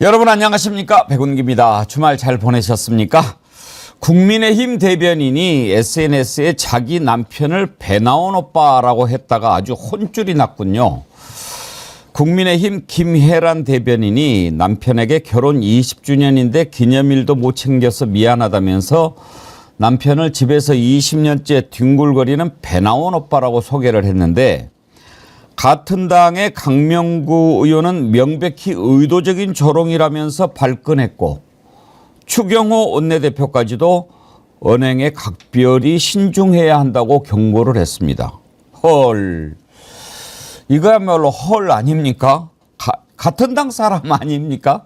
여러분 안녕하십니까? 백운기입니다. 주말 잘 보내셨습니까? 국민의힘 대변인이 SNS에 자기 남편을 배나온 오빠라고 했다가 아주 혼쭐이 났군요. 국민의힘 김혜란 대변인이 남편에게 결혼 20주년인데 기념일도 못 챙겨서 미안하다면서 남편을 집에서 20년째 뒹굴거리는 배나온 오빠라고 소개를 했는데, 같은 당의 강명구 의원은 명백히 의도적인 조롱이라면서 발끈했고, 추경호 원내대표까지도 언행에 각별히 신중해야 한다고 경고를 했습니다. 헐, 이거야말로 헐 아닙니까? 같은 당 사람 아닙니까?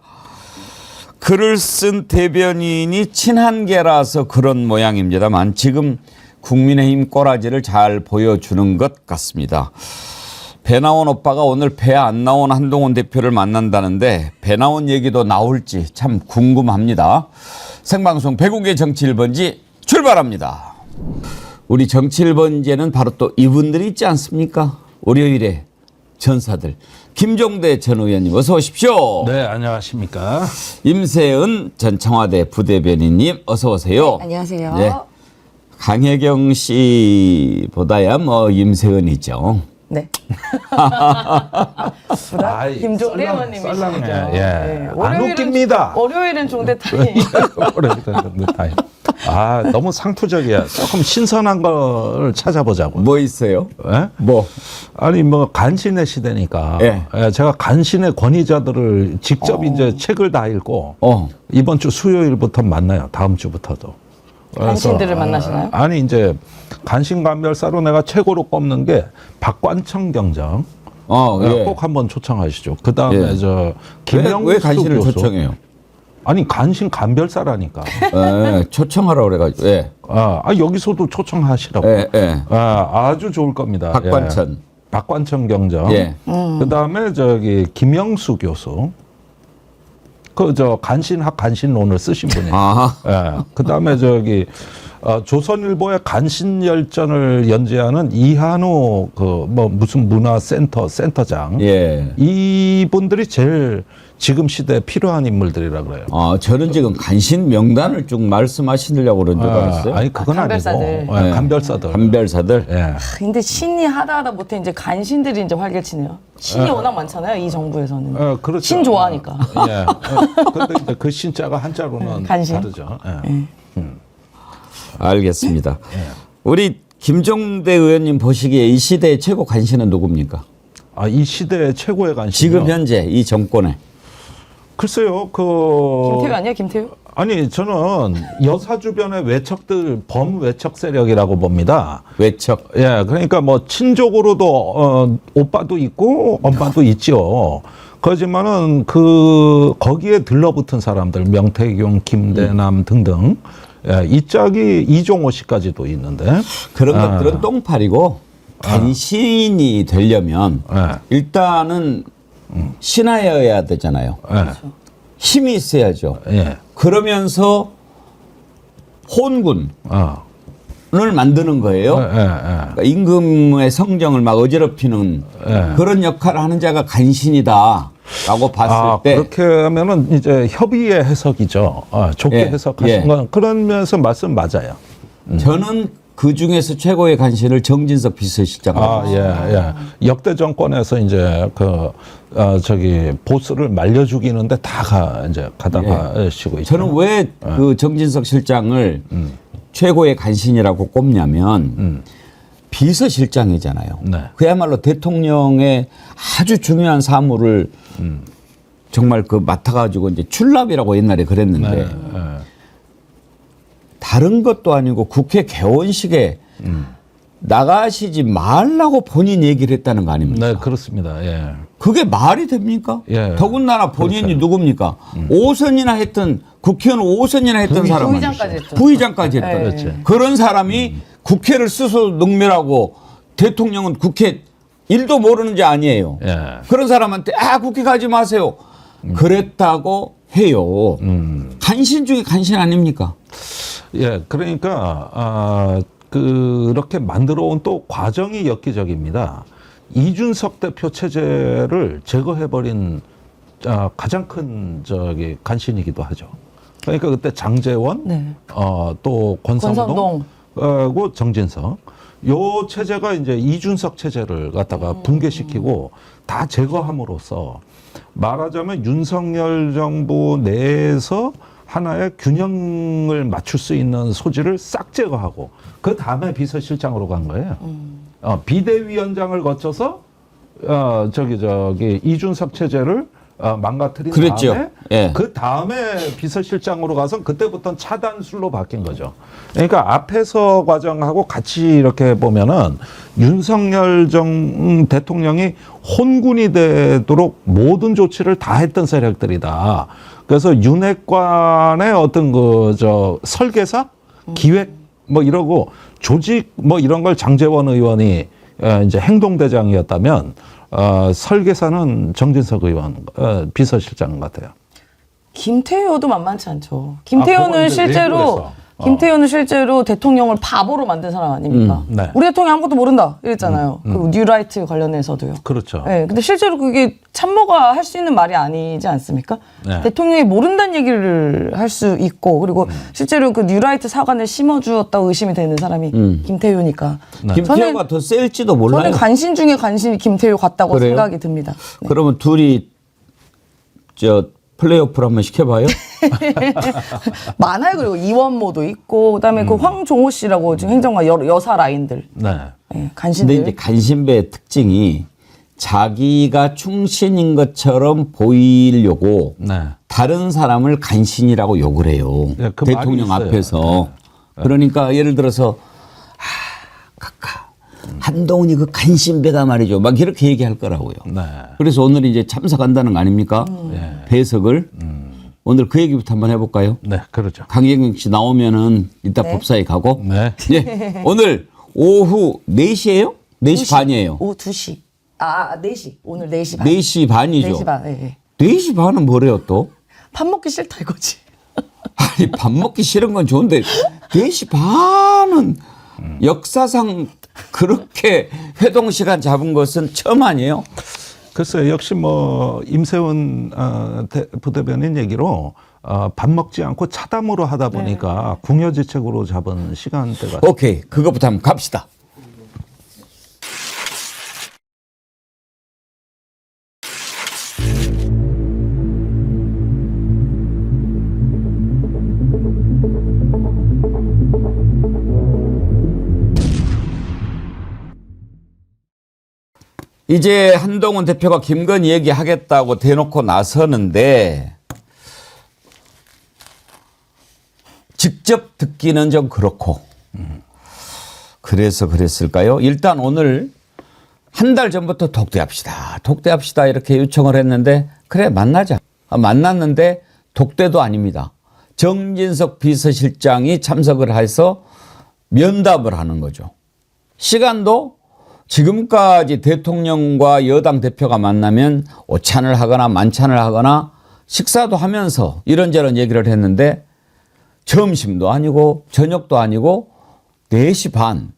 글을 쓴 대변인이 친한계라서 그런 모양입니다만 지금 국민의힘 꼬라지를 잘 보여주는 것 같습니다. 배 나온 오빠가 오늘 배 안 나온 한동훈 대표를 만난다는데 배 나온 얘기도 나올지 참 궁금합니다. 생방송 백운계 정치 1번지 출발합니다. 우리 정치 1번지에는 바로 또 이분들이 있지 않습니까? 월요일에 전사들. 김종대 전 의원님 어서 오십시오. 네, 안녕하십니까. 임세은 전 청와대 부대변인님 어서 오세요. 네, 안녕하세요. 네. 강혜경 씨보다야 뭐 임세은이죠. 네. 아이, 김종대 의원님이시죠. 썰렁해. 예. 네. 안 웃깁니다. 월요일은 종대타임. 아, 너무 상투적이야. 조금 신선한 걸 찾아보자고. 뭐 있어요? 예? 뭐? 아니, 뭐, 간신의 시대니까. 예. 예, 제가 간신의 권위자들을 직접 이제 책을 다 읽고 이번 주 수요일부터 만나요. 다음 주부터도. 간신들을 만나시나요? 아니, 이제 간신감별사로 내가 최고로 꼽는 게 박관청 경정. 예. 꼭 한번 초청하시죠. 그 다음에 예. 저 김영수 왜 간신을 교수. 초청해요? 아니, 간신 감별사라니까. 예, 초청하라고 그래가지고. 예. 여기서도 초청하시라고. 예. 아주 좋을 겁니다. 박관천. 예. 박관천 경정. 예. 그 다음에 저기 김영수 교수. 그 저 간신학 간신론을 쓰신 분이에요. 예. 그 다음에 저기 조선일보의 간신열전을 연재하는 이한우 그 뭐 무슨 문화센터 센터장. 예. 이분들이 제일 지금 시대에 필요한 인물들이라 그래요. 저는 지금 간신 명단을 쭉 말씀하시려고 그런 줄 알았어요. 아니 그건 감별사들. 아니고 예, 감별사들. 감별사들. 예. 근데 신이 하다 못해 이제 간신들이 이제 활개치네요. 신이 워낙 많잖아요, 이 정부에서는. 그렇죠. 신 좋아하니까. 예. 근데 이제 그 신자가 한자로는 간신. 다르죠. 예. 알겠습니다. 우리 김종대 의원님 보시기에 이 시대의 최고 간신은 누굽니까? 이 시대의 최고의 간신. 지금 현재 이 정권에. 글쎄요, 김태우 아니에요, 김태우? 아니 저는 여사 주변의 외척들 범외척 세력이라고 봅니다. 외척. 예, 그러니까 뭐 친족으로도 오빠도 있고 엄마도 있죠. 그렇지만은 거기에 들러붙은 사람들 명태균, 김대남 등등. 예, 이 짝이 이종호 씨까지도 있는데 그런 것들은 똥파리고 간신이 되려면 일단은 신하여야 되잖아요. 힘이 있어야죠. 예. 그러면서 혼군을 만드는 거예요. 그러니까 임금의 성정을 막 어지럽히는 그런 역할을 하는 자가 간신이다라고 봤을 때 그렇게 하면은 이제 협의의 해석이죠. 좋게 해석하신 건 그런 면에서 말씀 맞아요. 저는 그 중에서 최고의 간신을 정진석 비서실장으로 역대 정권에서 이제 저기 보스를 말려 죽이는데 다 이제 가다가시고 있죠. 저는 왜 그 정진석 실장을 최고의 간신이라고 꼽냐면 비서실장이잖아요. 네. 그야말로 대통령의 아주 중요한 사무를 정말 맡아가지고 이제 출납이라고 옛날에 그랬는데 다른 것도 아니고 국회 개원식에 나가시지 말라고 본인 얘기를 했다는 거 아닙니까? 네, 그렇습니다. 예. 그게 말이 됩니까? 예. 더군다나 본인이 그렇죠. 누굽니까? 5선이나 했던 국회의원 5선이나 했던 사람 부의장까지 했죠. 부의장까지 했던 네. 그렇지. 그런 사람이 국회를 스스로 능멸하고 대통령은 국회 일도 모르는 자 아니에요. 예. 그런 사람한테 국회 가지 마세요. 그랬다고 해요. 간신 중에 간신 아닙니까? 예, 그러니까 그렇게 만들어 온 또 과정이 엽기적입니다. 이준석 대표 체제를 제거해버린 가장 큰 간신이기도 하죠. 그러니까 그때 장제원, 네. 또 권성동, 권성동. 고 정진석. 요 체제가 이제 이준석 체제를 갖다가 붕괴시키고 다 제거함으로써 말하자면 윤석열 정부 내에서 하나의 균형을 맞출 수 있는 소지를 싹 제거하고 그 다음에 비서실장으로 간 거예요. 비대위원장을 거쳐서 이준석 체제를 망가뜨린 그랬죠. 다음에 예. 그 다음에 비서실장으로 가서 그때부터는 차단술로 바뀐 거죠. 그러니까 앞에서 과정하고 같이 이렇게 보면은 윤석열 대통령이 혼군이 되도록 모든 조치를 다 했던 세력들이다. 그래서 윤핵관의 어떤 설계사, 기획 뭐 이러고 조직 뭐 이런 걸 장제원 의원이 이제 행동대장이었다면 설계사는 정진석 의원 비서실장 같아요. 김태효도 만만치 않죠. 그건 이제 얘기를 김태효는 실제로 대통령을 바보로 만든 사람 아닙니까? 네. 우리 대통령 아무것도 모른다 이랬잖아요. 그 뉴라이트 관련해서도요. 그렇죠. 네, 근데 실제로 그게 참모가 할 수 있는 말이 아니지 않습니까? 네. 대통령이 모른다는 얘기를 할 수 있고 그리고 실제로 그 뉴라이트 사관을 심어주었다고 의심이 되는 사람이 김태효니까. 네. 김태효가 더 셀지도 몰라요. 저는 간신 중에 간신이 김태효 같다고 그래요? 생각이 듭니다. 네. 그러면 둘이 플레이오프를 한번 시켜봐요. 많아요. 그리고 이원모도 있고 그다음에 그 황종호 씨라고 지금 행정관 여사 라인들. 네. 네, 간신들. 근데 이제 간신배의 특징이 자기가 충신인 것처럼 보이려고 네. 다른 사람을 간신이라고 욕을 해요. 네, 그 말이 대통령 있어요. 앞에서. 그러니까 예를 들어서 한동훈이 그 간신배다 말이죠. 막 이렇게 얘기할 거라고요. 네. 그래서 오늘 이제 참석한다는 거 아닙니까? 배석을. 오늘 그 얘기부터 한번 해볼까요? 네, 그렇죠. 강경영 씨 나오면은 이따 법사에 가고. 네. 예. 오늘 오후 4시예요? 4시 반이에요. 오후 2시. 4시. 오늘 4시 반. 4시 반이죠. 4시 반. 네. 4시 반은 뭐래요 또? 밥 먹기 싫다 이거지. 아니 밥 먹기 싫은 건 좋은데 4시 반은 역사상 그렇게 회동 시간 잡은 것은 처음 아니에요? 글쎄 역시 뭐 임세훈 부대변인 얘기로 밥 먹지 않고 차담으로 하다 보니까 궁여지책으로 잡은 시간대가 오케이. 그것부터 한번 갑시다. 이제 한동훈 대표가 김건희 얘기하겠다고 대놓고 나서는데 직접 듣기는 좀 그렇고 그래서 그랬을까요? 일단 오늘 한 달 전부터 독대합시다 이렇게 요청을 했는데 그래 만나자. 만났는데 독대도 아닙니다. 정진석 비서실장이 참석을 해서 면담을 하는 거죠. 시간도 지금까지 대통령과 여당 대표가 만나면 오찬을 하거나 만찬을 하거나 식사도 하면서 이런저런 얘기를 했는데 점심도 아니고 저녁도 아니고 4시 반.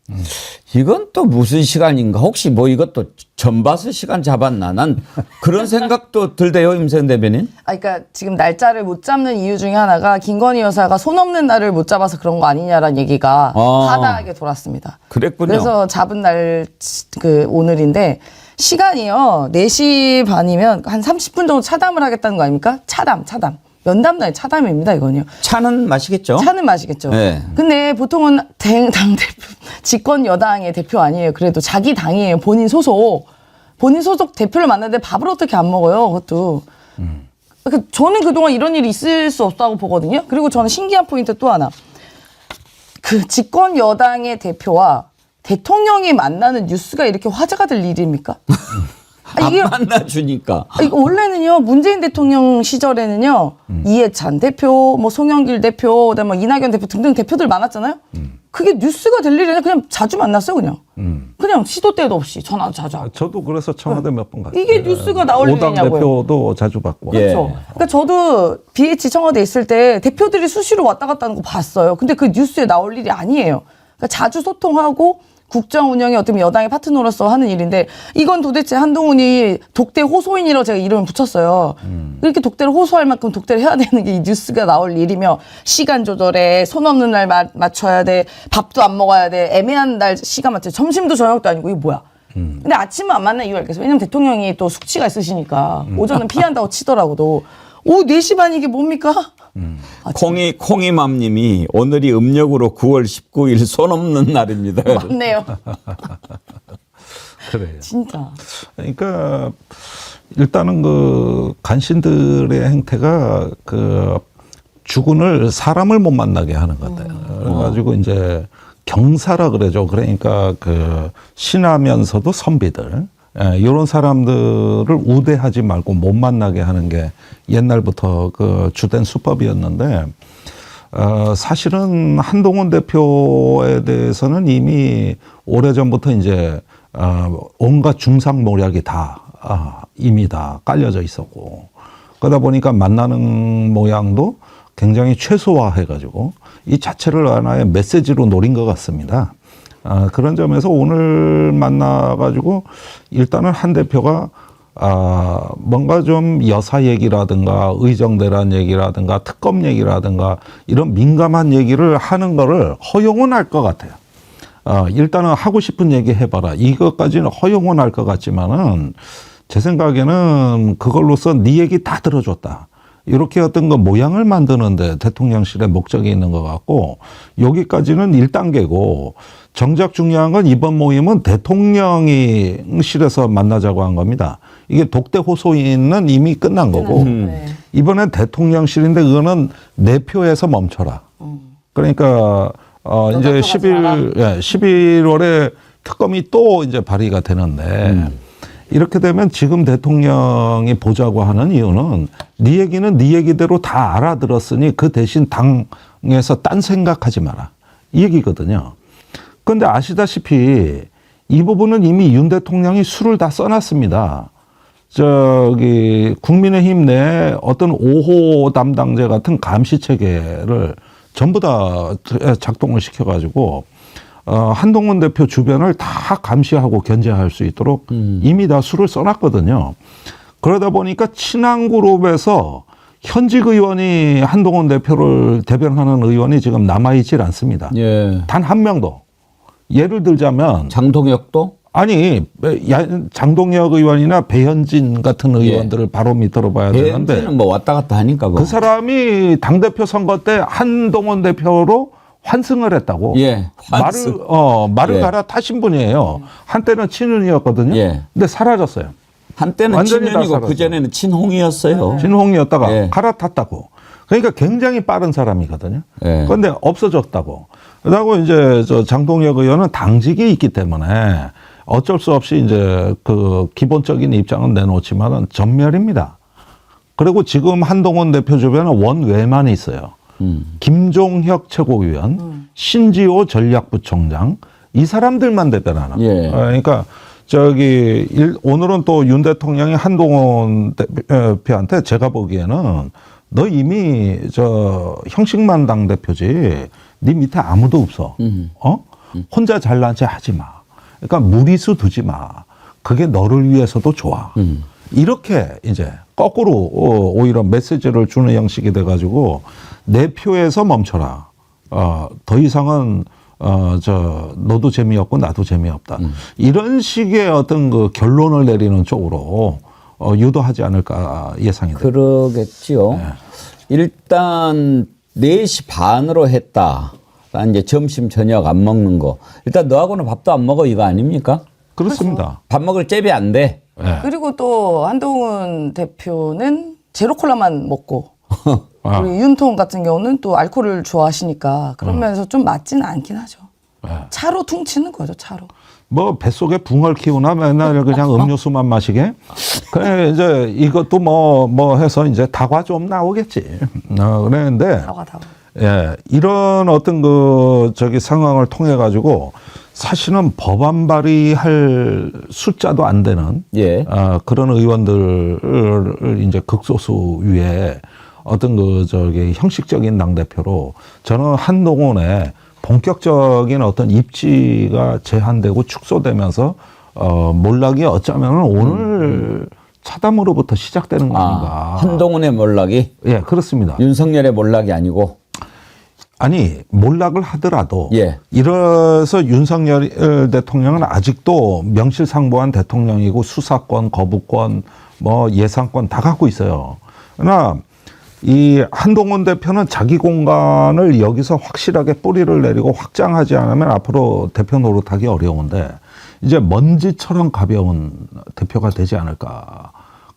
이건 또 무슨 시간인가? 혹시 뭐 이것도 전봐서 시간 잡았나? 난 그런 생각도 들대요, 임세훈 대변인. 그러니까 지금 날짜를 못 잡는 이유 중에 하나가 김건희 여사가 손 없는 날을 못 잡아서 그런 거 아니냐라는 얘기가 하다하게 돌았습니다. 그랬군요. 그래서 잡은 날 오늘인데 시간이요. 4시 반이면 한 30분 정도 차담을 하겠다는 거 아닙니까? 차담. 면담도 아니라 차담입니다, 이거는요. 차는 마시겠죠? 차는 마시겠죠. 네. 근데 보통은 당 대표, 집권 여당의 대표 아니에요. 그래도 자기 당이에요. 본인 소속 대표를 만났는데 밥을 어떻게 안 먹어요, 그것도. 그러니까 저는 그동안 이런 일이 있을 수 없다고 보거든요. 그리고 저는 신기한 포인트 또 하나. 그 집권 여당의 대표와 대통령이 만나는 뉴스가 이렇게 화제가 될 일입니까? 안 만나주니까. 이거 원래는요, 문재인 대통령 시절에는요, 이해찬 대표, 뭐 송영길 대표, 그다음에 이낙연 대표 등등 대표들 많았잖아요. 그게 뉴스가 될 일이 아니라 그냥 자주 만났어요, 그냥. 그냥 시도 때도 없이 전화 자주 하고. 저도 그래서 청와대 몇 번 갔어요. 이게 뉴스가 나올 오당 일이냐고요. 대표도 자주 받고. 그렇죠. 그러니까 저도 BH 청와대 있을 때 대표들이 수시로 왔다 갔다 하는 거 봤어요. 근데 그 뉴스에 나올 일이 아니에요. 그러니까 자주 소통하고 국정 운영에 어떤 여당의 파트너로서 하는 일인데 이건 도대체 한동훈이 독대 호소인이라고 제가 이름을 붙였어요. 이렇게 독대를 호소할 만큼 독대를 해야 되는 게 이 뉴스가 나올 일이며 시간 조절에 손 없는 날 맞춰야 돼. 밥도 안 먹어야 돼. 애매한 날 시간 맞춰. 점심도 저녁도 아니고 이게 뭐야. 근데 아침은 안 만난 이유가 알겠어요. 왜냐면 대통령이 또 숙취가 있으시니까 오전은 피한다고 치더라고도 오후 4시 반 이게 뭡니까? 콩이맘님이 오늘이 음력으로 9월 19일 손 없는 날입니다. 맞네요. 그래요. 진짜. 그러니까 일단은 그 간신들의 행태가 그 주군을 사람을 못 만나게 하는 것 같아요. 그래가지고 이제 경사라 그러죠. 그러니까 그 신하면서도 선비들. 이런 사람들을 우대하지 말고 못 만나게 하는 게 옛날부터 그 주된 수법이었는데, 사실은 한동훈 대표에 대해서는 이미 오래전부터 이제, 온갖 중상모략이 다, 이미 다 깔려져 있었고, 그러다 보니까 만나는 모양도 굉장히 최소화해가지고 이 자체를 하나의 메시지로 노린 것 같습니다. 그런 점에서 오늘 만나가지고 일단은 한 대표가 뭔가 좀 여사 얘기라든가 의정대란 얘기라든가 특검 얘기라든가 이런 민감한 얘기를 하는 거를 허용은 할 것 같아요. 일단은 하고 싶은 얘기 해봐라. 이것까지는 허용은 할 것 같지만은 제 생각에는 그걸로써 네 얘기 다 들어줬다. 이렇게 어떤 거 모양을 만드는데 대통령실의 목적이 있는 것 같고, 여기까지는 1단계고 정작 중요한 건 이번 모임은 대통령실에서 만나자고 한 겁니다. 이게 독대 호소인은 이미 끝난 거고 이번엔 대통령실인데 그거는 내표에서 멈춰라. 그러니까 이제 11월에 특검이 또 이제 발의가 되는데 이렇게 되면 지금 대통령이 보자고 하는 이유는 네 얘기는 네 얘기대로 다 알아들었으니 그 대신 당에서 딴 생각하지 마라. 이 얘기거든요. 그런데 아시다시피 이 부분은 이미 윤 대통령이 수를 다 써놨습니다. 저기 국민의힘 내 어떤 5호 담당자 같은 감시 체계를 전부 다 작동을 시켜가지고 한동훈 대표 주변을 다 감시하고 견제할 수 있도록 이미 다 수를 써놨거든요. 그러다 보니까 친한그룹에서 현직 의원이 한동훈 대표를 대변하는 의원이 지금 남아있질 않습니다. 예. 단 한 명도. 예를 들자면 장동혁도? 아니 장동혁 의원이나 배현진 같은 의원들을 바로 밑으로 봐야 되는데 배현진은 뭐 왔다 갔다 하니까 그 사람이 당대표 선거 때 한동훈 대표로 환승을 했다고. 예. 환승. 말을 예. 갈아타신 분이에요. 한때는 친윤이었거든요. 예. 근데 사라졌어요. 한때는 완전히 다 친윤이고 사라졌어요. 그전에는 친홍이었어요. 친홍이었다가 예. 갈아탔다고. 그러니까 굉장히 빠른 사람이거든요. 예. 그런데 없어졌다고. 그러고 이제 저 장동혁 의원은 당직이 있기 때문에 어쩔 수 없이 이제 그 기본적인 입장은 내놓지만은 전멸입니다. 그리고 지금 한동훈 대표 주변에 원외만 있어요. 김종혁 최고위원, 신지호 전략부총장, 이 사람들만 대변하는. 예. 그러니까 오늘은 또 윤 대통령이 한동훈 대표한테 제가 보기에는 너 이미 형식만 당대표지 네 밑에 아무도 없어. 혼자 잘난 체 하지 마. 그러니까 무리수 두지 마. 그게 너를 위해서도 좋아. 이렇게 이제 거꾸로 오히려 메시지를 주는 형식이 돼가지고 내 표에서 멈춰라. 더 이상은 너도 재미없고 나도 재미없다. 이런 식의 어떤 그 결론을 내리는 쪽으로 유도하지 않을까 예상이 됩니다. 그러겠지요. 네. 일단 4시 반으로 했다. 이제 점심 저녁 안 먹는 거. 일단 너하고는 밥도 안 먹어 이거 아닙니까? 그렇습니다. 밥 먹을 잽이 안 돼. 네. 그리고 또 한동훈 대표는 제로콜라만 먹고 아. 우리 윤통 같은 경우는 또 알코올을 좋아하시니까 그러면서 좀 맞지는 않긴 하죠. 네. 차로 퉁치는 거죠, 차로. 뭐 뱃속에 붕어를 키우나 맨날 그냥 음료수만 마시게. 그래 이제 이것도 뭐 해서 이제 다과 좀 나오겠지. 그랬는데 다과. 예, 이런 어떤 상황을 통해 가지고 사실은 법안 발의할 숫자도 안 되는 예. 그런 의원들을 이제 극소수 위에 어떤 형식적인 당대표로 저는 한동훈의 본격적인 어떤 입지가 제한되고 축소되면서 몰락이 어쩌면 오늘 차담으로부터 시작되는 거 아닌가. 한동훈의 몰락이 예, 그렇습니다. 윤석열의 몰락이 아니고 아니 몰락을 하더라도 예. 이래서 윤석열 대통령은 아직도 명실상부한 대통령이고 수사권, 거부권, 뭐 예산권 다 갖고 있어요. 그러나 이 한동훈 대표는 자기 공간을 여기서 확실하게 뿌리를 내리고 확장하지 않으면 앞으로 대표 노릇하기 어려운데 이제 먼지처럼 가벼운 대표가 되지 않을까.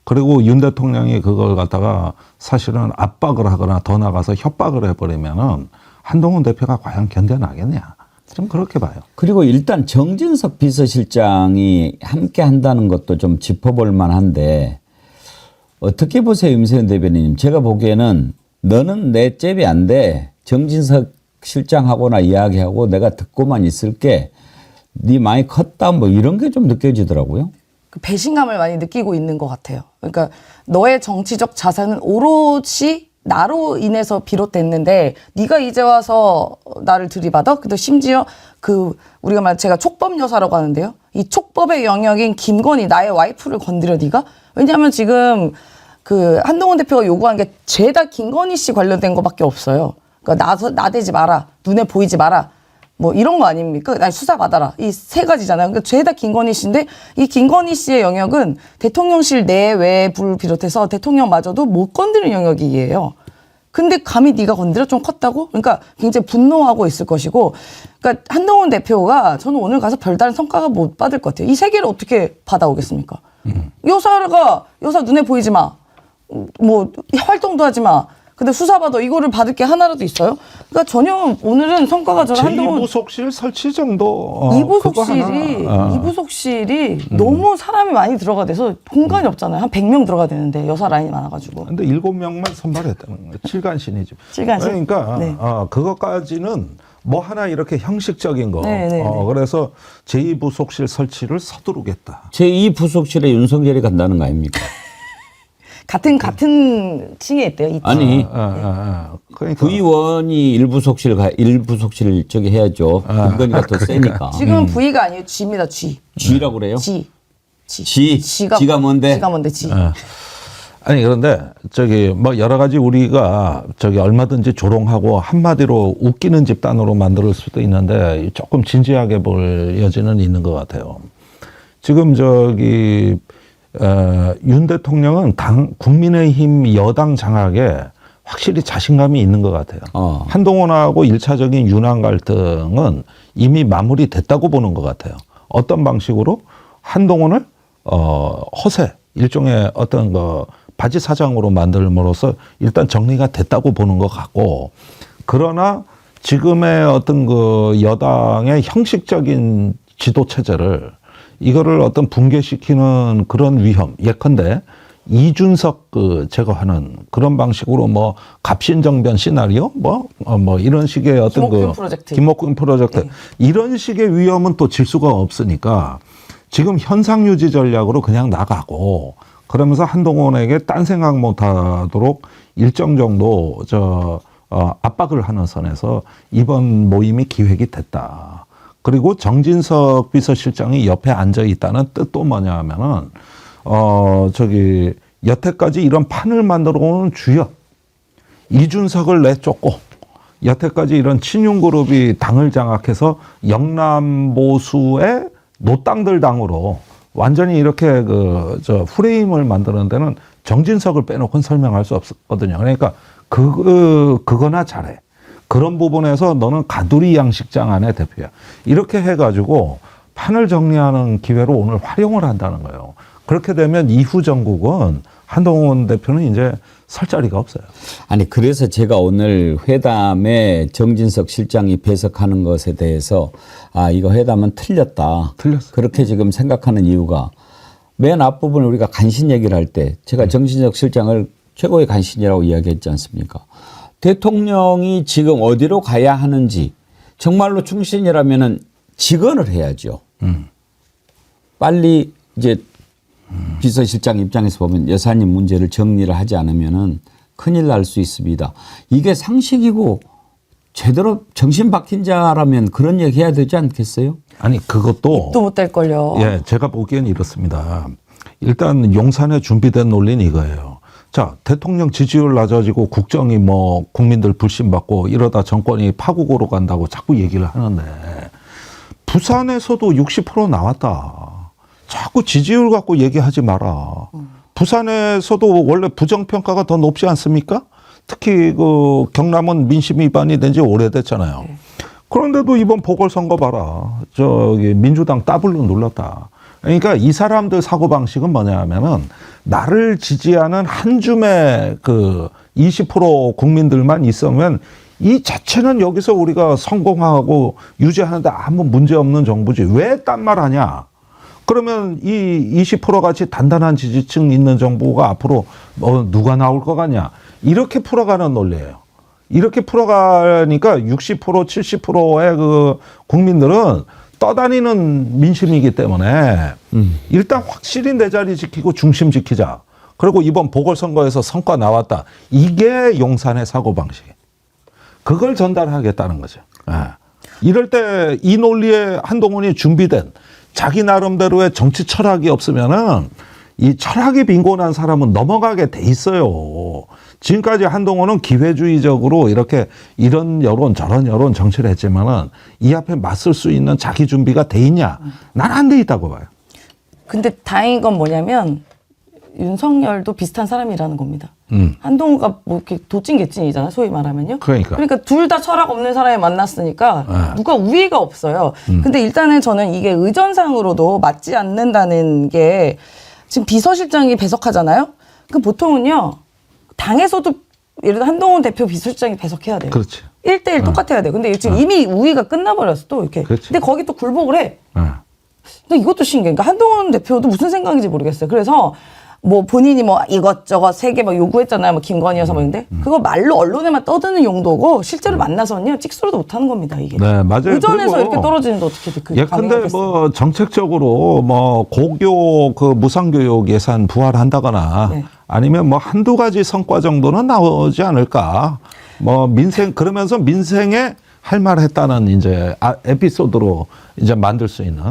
그리고 윤 대통령이 그걸 갖다가 사실은 압박을 하거나 더 나가서 협박을 해버리면은 한동훈 대표가 과연 견뎌나겠냐. 좀 그렇게 봐요. 그리고 일단 정진석 비서실장이 함께 한다는 것도 좀 짚어볼 만한데 어떻게 보세요, 임세현 대변인님? 제가 보기에는 너는 내 잽이 안 돼. 정진석 실장하고나 이야기하고 내가 듣고만 있을게. 네 많이 컸다 뭐 이런 게 좀 느껴지더라고요. 그 배신감을 많이 느끼고 있는 것 같아요. 그러니까 너의 정치적 자산은 오롯이 나로 인해서 비롯됐는데 네가 이제 와서 나를 들이받아? 근데 심지어 그 우리가 말 제가 촉법 여사라고 하는데요. 이 촉법의 영역인 김건희 나의 와이프를 건드려 네가? 왜냐하면 지금 그 한동훈 대표가 요구한 게 죄다 김건희 씨 관련된 거밖에 없어요. 그러니까 나대지 마라, 눈에 보이지 마라. 뭐 이런 거 아닙니까? 나 수사 받아라. 이 세 가지잖아요. 그러니까 죄다 김건희 씨인데 이 김건희 씨의 영역은 대통령실 내외부를 비롯해서 대통령마저도 못 건드리는 영역이에요. 근데 감히 네가 건드려 좀 컸다고? 그러니까 굉장히 분노하고 있을 것이고, 그러니까 한동훈 대표가 저는 오늘 가서 별다른 성과가 못 받을 것 같아요. 이 세 개를 어떻게 받아오겠습니까? 여사 눈에 보이지 마. 뭐 활동도 하지 마. 근데 수사받아 이거를 받을 게 하나라도 있어요? 그러니까 전혀 오늘은 성과가 저는 한동훈 제2부속실 설치 정도 이부속실이 너무 사람이 많이 들어가 돼서 공간이 없잖아요. 한 100명 들어가 되는데 여사 라인이 많아가지고. 근데 7명만 선발했다는 거예요. 칠간신이죠. 칠간신? 그러니까 네. 그것까지는 뭐 하나 이렇게 형식적인 거. 네. 그래서 제2부속실 설치를 서두르겠다. 제2부속실에 윤석열이 간다는 거 아닙니까? 같은 층에 있대요. 이 아니 그러니까 부의원이 일부속실 저기 해야죠. 김건희가 더 세니까. 지금 V가 아니에요. G입니다. G. G라고 그래요? G. G가 뭔데? G가 뭔데? G. 아니 그런데 저기 뭐 여러 가지 우리가 저기 얼마든지 조롱하고 한마디로 웃기는 집단으로 만들 수도 있는데 조금 진지하게 볼 여지는 있는 것 같아요. 지금 저기 윤 대통령은 국민의힘 여당 장악에 확실히 자신감이 있는 것 같아요. 한동훈하고 1차적인 윤한 갈등은 이미 마무리됐다고 보는 것 같아요. 어떤 방식으로? 한동훈을 허세, 일종의 어떤 바지 사장으로 만들므로써 일단 정리가 됐다고 보는 것 같고, 그러나 지금의 어떤 여당의 형식적인 지도 체제를 이거를 어떤 붕괴시키는 그런 위험, 예컨대 이준석 제거하는 그런 방식으로 뭐 갑신정변 시나리오 뭐 이런 식의 어떤 김옥균 프로젝트 네. 이런 식의 위험은 또 질 수가 없으니까 지금 현상 유지 전략으로 그냥 나가고, 그러면서 한동훈에게 딴 생각 못 하도록 일정 정도 압박을 하는 선에서 이번 모임이 기획이 됐다. 그리고 정진석 비서실장이 옆에 앉아 있다는 뜻도 뭐냐 하면은, 여태까지 이런 판을 만들어 오는 주역, 이준석을 내쫓고, 여태까지 이런 친윤그룹이 당을 장악해서 영남보수의 노땅들 당으로 완전히 이렇게 프레임을 만드는 데는 정진석을 빼놓고는 설명할 수 없거든요. 그러니까 그거나 잘해. 그런 부분에서 너는 가두리 양식장 안에 대표야. 이렇게 해가지고 판을 정리하는 기회로 오늘 활용을 한다는 거예요. 그렇게 되면 이후 정국은 한동훈 대표는 이제 설 자리가 없어요. 아니 그래서 제가 오늘 회담에 정진석 실장이 배석하는 것에 대해서 이거 회담은 틀렸다. 틀렸어요. 그렇게 지금 생각하는 이유가 맨 앞부분에 우리가 간신 얘기를 할 때 제가 정진석 실장을 최고의 간신이라고 이야기했지 않습니까? 대통령이 지금 어디로 가야 하는지 정말로 충신이라면은 직언을 해야죠. 빨리 이제 비서실장 입장에서 보면 여사님 문제를 정리를 하지 않으면은 큰일 날 수 있습니다. 이게 상식이고 제대로 정신 박힌 자라면 그런 얘기 해야 되지 않겠어요? 아니 그것도 또 못 될 걸요. 예, 제가 보기엔 이렇습니다. 일단 용산에 준비된 논리는 이거예요. 자, 대통령 지지율 낮아지고 국정이 뭐 국민들 불신받고 이러다 정권이 파국으로 간다고 자꾸 얘기를 하는데 부산에서도 60% 나왔다. 자꾸 지지율 갖고 얘기하지 마라. 부산에서도 원래 부정평가가 더 높지 않습니까? 특히 그 경남은 민심 위반이 된 지 오래됐잖아요. 그런데도 이번 보궐선거 봐라. 저기 민주당 더블로 눌렀다. 그러니까 이 사람들 사고방식은 뭐냐 하면은 나를 지지하는 한 줌의 그 20% 국민들만 있으면 이 자체는 여기서 우리가 성공하고 유지하는데 아무 문제 없는 정부지. 왜 딴 말 하냐? 그러면 이 20% 같이 단단한 지지층 있는 정부가 앞으로 누가 나올 것 같냐? 이렇게 풀어가는 논리예요. 이렇게 풀어가니까 60% 70%의 그 국민들은 떠다니는 민심이기 때문에 일단 확실히 내 자리 지키고 중심 지키자. 그리고 이번 보궐선거에서 성과 나왔다. 이게 용산의 사고방식. 그걸 전달하겠다는 거죠. 이럴 때 이 논리에 한동훈이 준비된 자기 나름대로의 정치 철학이 없으면은 이 철학이 빈곤한 사람은 넘어가게 돼 있어요. 지금까지 한동훈은 기회주의적으로 이렇게 이런 여론 저런 여론 정치를 했지만은 이 앞에 맞설 수 있는 자기 준비가 돼 있냐? 난 안 돼 있다고 봐요. 근데 다행인 건 뭐냐면 윤석열도 비슷한 사람이라는 겁니다. 한동훈가 뭐 이렇게 도찐개찐이잖아요, 소위 말하면요. 그러니까 둘 다 철학 없는 사람이 만났으니까 누가 우위가 없어요. 근데 일단은 저는 이게 의전상으로도 맞지 않는다는 게 지금 비서실장이 배석하잖아요. 그럼 보통은요 당에서도 예를 들어 한동훈 대표 비서실장이 배석해야 돼요. 그렇지. 1대1 똑같아야 돼요. 근데 지금 이미 우위가 끝나버렸어 또 이렇게. 그렇지. 근데 거기 또 굴복을 해. 근데 이것도 신기해. 그러니까 한동훈 대표도 무슨 생각인지 모르겠어요. 그래서 뭐 본인이 뭐 이것저것 세 개 막 요구했잖아요. 뭐 김건희여서 뭐 근데 그거 말로 언론에만 떠드는 용도고 실제로 만나서는요 찍소리도 못하는 겁니다 이게. 네, 맞아요. 의전에서 그리고 이렇게 떨어지는데 어떻게 그 예, 근데 뭐 정책적으로 뭐 고교 그 무상교육 예산 부활한다거나 네. 아니면 뭐 한두 가지 성과 정도는 나오지 않을까. 뭐 민생 그러면서 민생에 할 말 했다는 이제 에피소드로 이제 만들 수 있는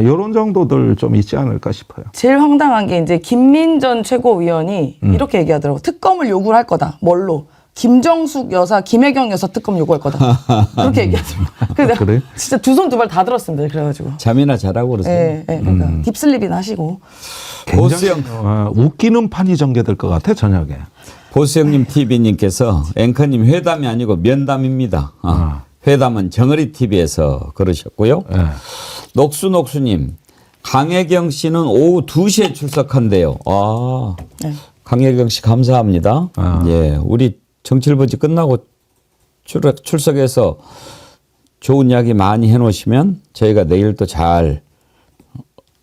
이런 정도들 좀 있지 않을까 싶어요. 제일 황당한 게 이제 김민전 최고위원이 이렇게 얘기하더라고. 특검을 요구를 할 거다. 뭘로? 김정숙 여사, 김혜경 여사 특검 요구할 거다. 그렇게 얘기하더라고. 그래서 그래? 진짜 두 손 두 발 다 들었습니다. 그래가지고. 잠이나 잘하고 그러세요. 예, 예, 그러니까 딥슬립이나 하시고. 굉장히 웃기는 판이 전개될 것 같아 저녁에. 보수형님 TV님께서 앵커님 회담이 아니고 면담입니다. 회담은 정어리 TV에서 그러셨고요. 네. 녹수님 강혜경 씨는 오후 2시에 출석한대요. 네. 강혜경 씨 감사합니다. 예, 우리 정칠버지 끝나고 출석해서 좋은 이야기 많이 해놓으시면 저희가 내일 또 잘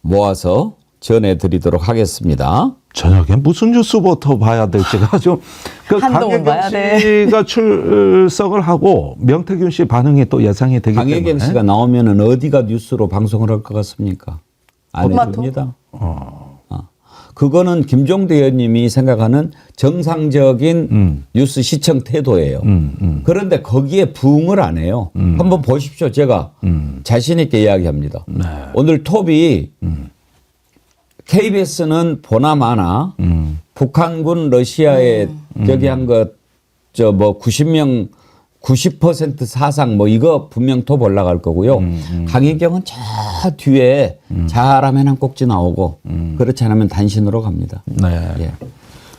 모아서 전해드리도록 하겠습니다. 저녁에 무슨 뉴스부터 봐야 될지가 좀 한동훈 봐야 강혜경 돼. 씨가 출석을 하고 명태균 씨 반응이 또 예상이 되기 때문에 강혜경 씨가 나오면은 어디가 뉴스로 방송을 할 것 같습니까? 안 엄마도? 해줍니다. 그거는 김종대 의원님이 생각하는 정상적인 뉴스 시청 태도예요. 그런데 거기에 부응을 안 해요. 한번 보십시오. 제가 자신 있게 이야기합니다. 네. 오늘 톱이 KBS는 보나마나 북한군 러시아에 저기 한 것 저 뭐 90명 90% 사상 뭐 이거 분명 톱 올라갈 거고요. 강혜경은 저 뒤에 잘하면 한 꼭지 나오고 그렇지 않으면 단신으로 갑니다. 네. 예.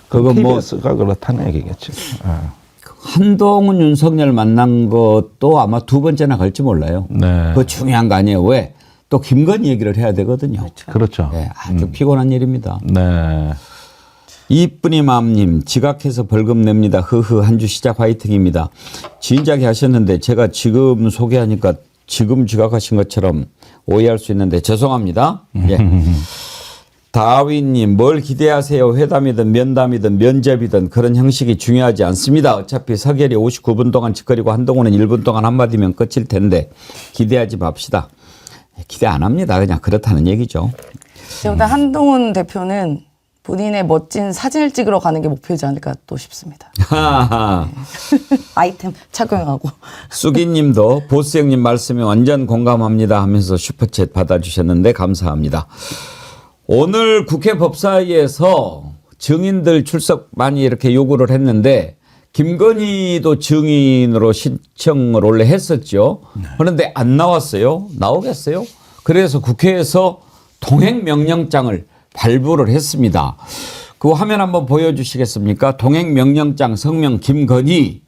그거 그거 뭐 KBS가 그렇다는 얘기겠죠. 한동훈 윤석열 만난 것도 아마 두 번째나 갈지 몰라요. 네. 그거 중요한 거 아니에요. 왜? 또 김건희 얘기를 해야 되거든요. 그렇죠. 예, 아주 피곤한 일입니다. 네. 이쁜이 마음님 지각해서 벌금 냅니다. 흐흐 한 주 시작 화이팅입니다. 진작에 하셨는데 제가 지금 소개하니까 지금 지각하신 것처럼 오해할 수 있는데 죄송합니다. 예. 다윈님 뭘 기대하세요. 회담이든 면담이든 면접이든 그런 형식이 중요하지 않습니다. 어차피 서결이 59분 동안 짓거리고 한동훈은 1분 동안 한마디면 끝일 텐데 기대하지 맙시다. 기대 안 합니다. 그냥 그렇다는 얘기죠. 일단 한동훈 대표는 본인의 멋진 사진을 찍으러 가는 게 목표이지 않을까 또 싶습니다. 하하. 아이템 착용하고. 쑥이님도 보스 형님 말씀에 완전 공감합니다 하면서 슈퍼챗 받아주셨는데 감사합니다. 오늘 국회 법사위에서 증인들 출석 많이 이렇게 요구를 했는데 김건희도 증인으로 신청을 원래 했었죠. 그런데 안 나왔어요. 나오겠어요? 그래서 국회에서 동행명령장을 발부를 했습니다. 그 화면 한번 보여주시겠습니까? 동행명령장 성명 김건희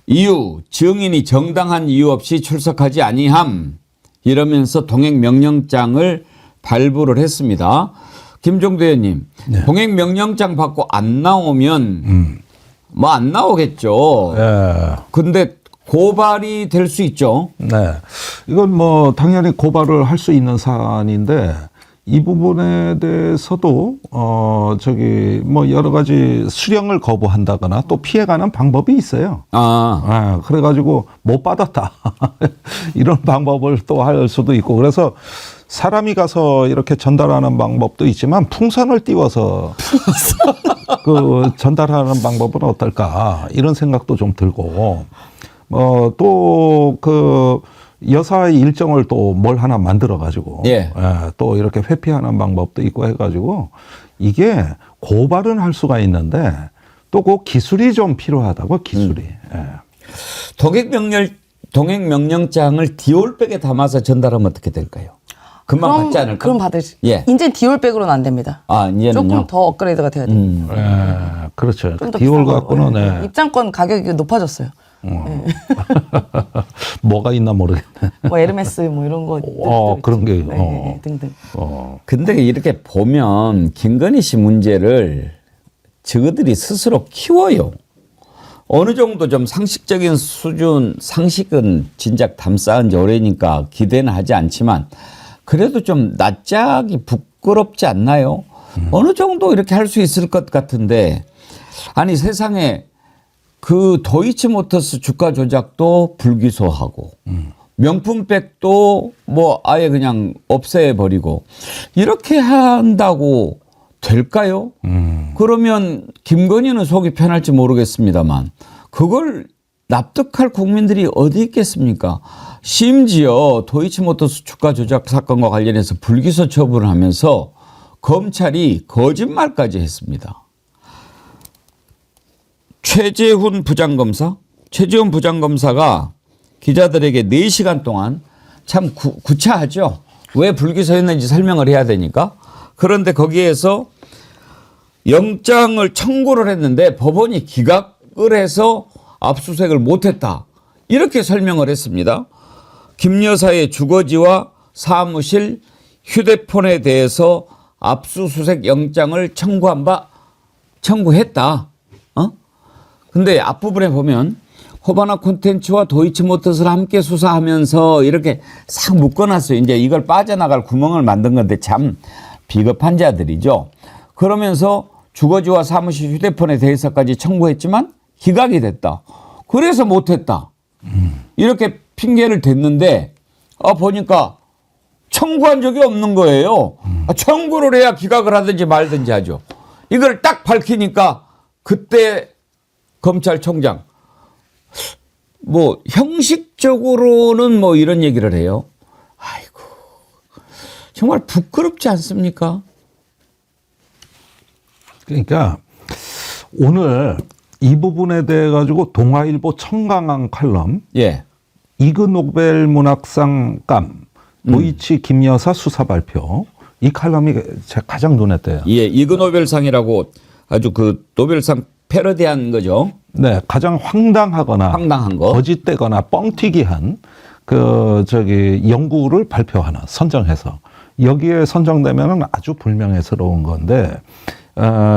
이유 증인이 정당한 이유 없이 출석하지 아니함 이러면서 동행명령장을 발부를 했습니다. 김종대 의원님 동행명령장 받고 안 나오면 뭐 안 나오겠죠. 예. 근데 고발이 될 수 있죠. 네. 이건 뭐 당연히 고발을 할 수 있는 사안인데 이 부분에 대해서도 저기 뭐 여러 가지 수령을 거부한다거나 또 피해가는 방법이 있어요. 그래가지고 못 받았다 이런 방법을 또 할 수도 있고 그래서 사람이 가서 이렇게 전달하는 방법도 있지만 풍선을 띄워서 그 전달하는 방법은 어떨까 이런 생각도 좀 들고 또 그 여사의 일정을 또 뭘 하나 만들어 가지고 또 이렇게 회피하는 방법도 있고 해가지고 이게 고발은 할 수가 있는데 또 그 기술이 좀 필요하다고 기술이. 동행명령장을 디올백에 담아서 전달하면 어떻게 될까요? 금방 받지 않을까? 그럼 받으시. 이제 디올백으로는 안 됩니다. 이제는요? 조금 더 업그레이드가 돼야 돼요. 그렇죠. 디올 갖고는 입장권 가격이 높아졌어요. 뭐가 있나 모르겠네. 뭐 에르메스 뭐 이런 거. 그런 게. 등등. 근데 이렇게 보면 김건희 씨 문제를 저들이 스스로 키워요. 어느 정도 좀 상식적인 수준, 상식은 진작 담쌓은 지 오래니까 기대는 하지 않지만 그래도 좀 낯짝이 부끄럽지 않나요? 어느 정도 이렇게 할 수 있을 것 같은데 아니 세상에 그 도이치모터스 주가 조작도 불기소하고 명품백도 뭐 아예 그냥 없애버리고 이렇게 한다고 될까요? 그러면 김건희는 속이 편할지 모르겠습니다만 그걸 납득할 국민들이 어디 있겠습니까? 심지어 도이치모터스 주가 조작 사건과 관련해서 불기소 처분을 하면서 검찰이 거짓말까지 했습니다. 최재훈 부장검사가 기자들에게 4시간 동안 참 구차하죠. 왜 불기소했는지 설명을 해야 되니까. 그런데 거기에서 영장을 청구를 했는데 법원이 기각을 해서 압수수색을 못했다. 이렇게 설명을 했습니다. 김 여사의 주거지와 사무실, 휴대폰에 대해서 압수수색 영장을 청구했다. 근데 앞부분에 보면 호바나 콘텐츠와 도이치모터스를 함께 수사하면서 이렇게 싹 묶어놨어요. 이제 이걸 빠져나갈 구멍을 만든 건데 참 비겁한 자들이죠. 그러면서 주거지와 사무실 휴대폰에 대해서까지 청구했지만 기각이 됐다. 그래서 못했다. 이렇게 핑계를 댔는데 보니까 청구한 적이 없는 거예요. 청구를 해야 기각을 하든지 말든지 하죠. 이걸 딱 밝히니까 그때 검찰총장 뭐 형식적으로는 뭐 이런 얘기를 해요. 아이고 정말 부끄럽지 않습니까? 그러니까 오늘 이 부분에 대해 가지고 동아일보 청강한 칼럼 이그노벨 문학상 감 도이치 김여사 수사 발표 이 칼럼이 제가 가장 눈에 띄어요. 이그노벨상이라고 아주 그 노벨상 패러디한 거죠. 네, 가장 황당한 거, 거짓되거나 뻥튀기한 연구를 발표하는 선정해서 여기에 선정되면은 아주 불명예스러운 건데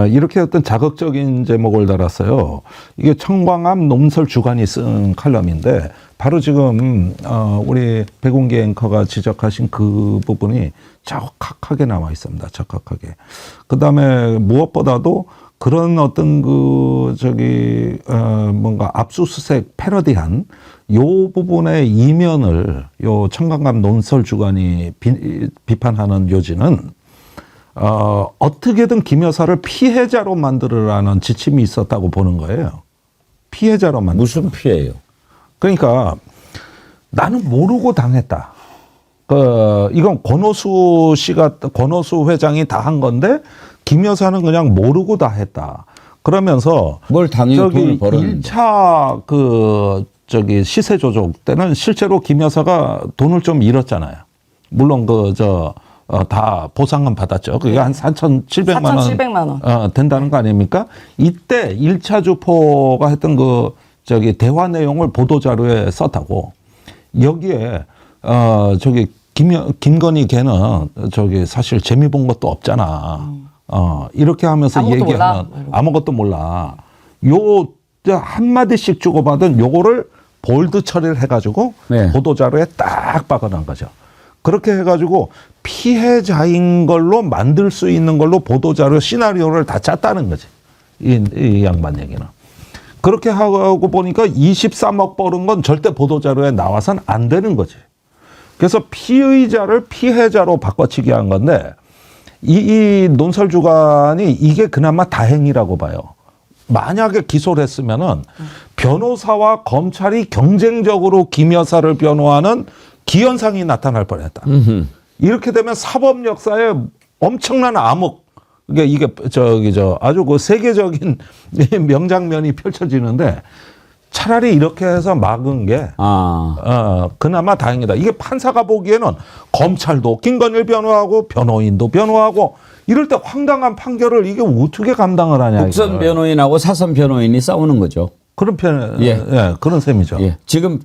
이렇게 어떤 자극적인 제목을 달았어요. 이게 청광암 논설 주간이 쓴 칼럼인데 바로 지금 우리 백운기 앵커가 지적하신 그 부분이 적확하게 나와 있습니다. 적확하게. 그다음에 무엇보다도 그런 어떤 뭔가 압수수색 패러디한 요 부분의 이면을 요 청강감 논설 주간이 비판하는 요지는 어떻게든 김 여사를 피해자로 만들으라는 지침이 있었다고 보는 거예요. 피해자로 만들. 무슨 피해예요? 그러니까 나는 모르고 당했다. 이건 권오수 회장이 다 한 건데 김 여사는 그냥 모르고 다 했다. 그러면서 뭘 당연히 돈을 벌었는데. 1차 시세 조작 때는 실제로 김 여사가 돈을 좀 잃었잖아요. 물론 다 보상은 받았죠. 그게 한 4,700만 원. 4,700만 원. 된다는 거 아닙니까? 이때 1차 주포가 했던 대화 내용을 보도자료에 썼다고. 여기에, 김건희 걔는 사실 재미 본 것도 없잖아. 이렇게 하면서 아무것도 얘기하면 몰라. 아무것도 몰라. 한마디씩 주고받은 요거를 볼드 처리를 해가지고 네. 보도자료에 딱 박아놓은 거죠. 그렇게 해가지고 피해자인 걸로 만들 수 있는 걸로 보도자료 시나리오를 다 짰다는 거지. 이 양반 얘기는. 그렇게 하고 보니까 23억 벌은 건 절대 보도자료에 나와서는 안 되는 거지. 그래서 피의자를 피해자로 바꿔치기 한 건데 이 논설 주간이 이게 그나마 다행이라고 봐요. 만약에 기소를 했으면은 변호사와 검찰이 경쟁적으로 김 여사를 변호하는 기현상이 나타날 뻔했다. 이렇게 되면 사법 역사에 엄청난 암흑, 이게 아주 세계적인 명장면이 펼쳐지는데 차라리 이렇게 해서 막은 게 그나마 다행이다. 이게 판사가 보기에는 검찰도 김건희를 변호하고 변호인도 변호하고 이럴 때 황당한 판결을 이게 어떻게 감당을 하냐. 국선 변호인하고 사선 변호인이 싸우는 거죠. 그런 그런 셈이죠. 예. 지금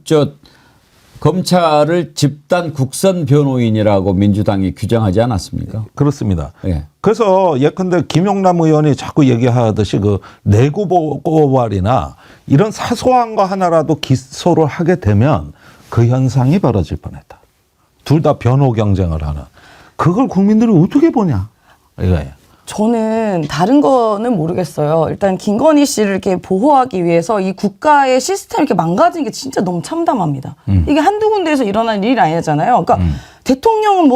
검찰을 집단 국선 변호인이라고 민주당이 규정하지 않았습니까? 그렇습니다. 예. 그래서 예컨대 김용남 의원이 자꾸 얘기하듯이 내구 고발이나 이런 사소한 거 하나라도 기소를 하게 되면 그 현상이 벌어질 뻔했다. 둘 다 변호 경쟁을 하는. 그걸 국민들이 어떻게 보냐 이거예요. 저는 다른 거는 모르겠어요. 일단 김건희 씨를 이렇게 보호하기 위해서 이 국가의 시스템을 이렇게 망가지는 게 진짜 너무 참담합니다. 이게 한두 군데에서 일어날 일이 아니잖아요. 그러니까 대통령은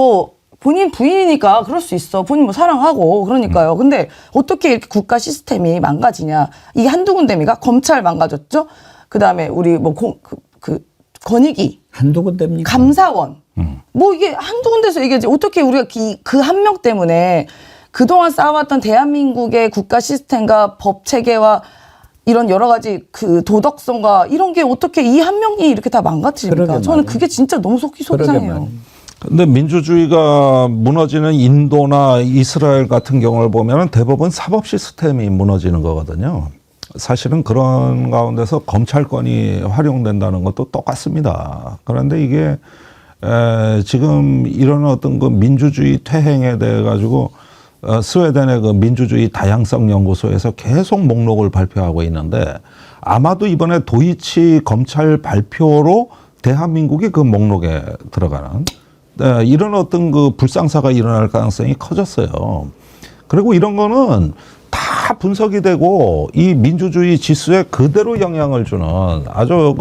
본인 부인이니까 그럴 수 있어. 본인 사랑하고 그러니까요. 근데 어떻게 이렇게 국가 시스템이 망가지냐. 이게 한두 군데입니까? 검찰 망가졌죠. 그다음에 우리 권익위. 한두 군데입니까? 감사원. 이게 한두 군데서 얘기하지. 어떻게 우리가 그 한 명 때문에 그동안 쌓아왔던 대한민국의 국가 시스템과 법 체계와 이런 여러 가지 도덕성과 이런 게 어떻게 이 한 명이 이렇게 다 망가뜨립니까? 저는 그게 진짜 너무 속상해요. 근데 민주주의가 무너지는 인도나 이스라엘 같은 경우를 보면 대부분 사법 시스템이 무너지는 거거든요. 사실은 그런 가운데서 검찰권이 활용된다는 것도 똑같습니다. 그런데 이게 지금 이런 어떤 민주주의 퇴행에 대해 가지고 스웨덴의 민주주의 다양성 연구소에서 계속 목록을 발표하고 있는데 아마도 이번에 도이치 검찰 발표로 대한민국이 그 목록에 들어가는 이런 어떤 불상사가 일어날 가능성이 커졌어요. 그리고 이런 거는 다 분석이 되고 이 민주주의 지수에 그대로 영향을 주는 아주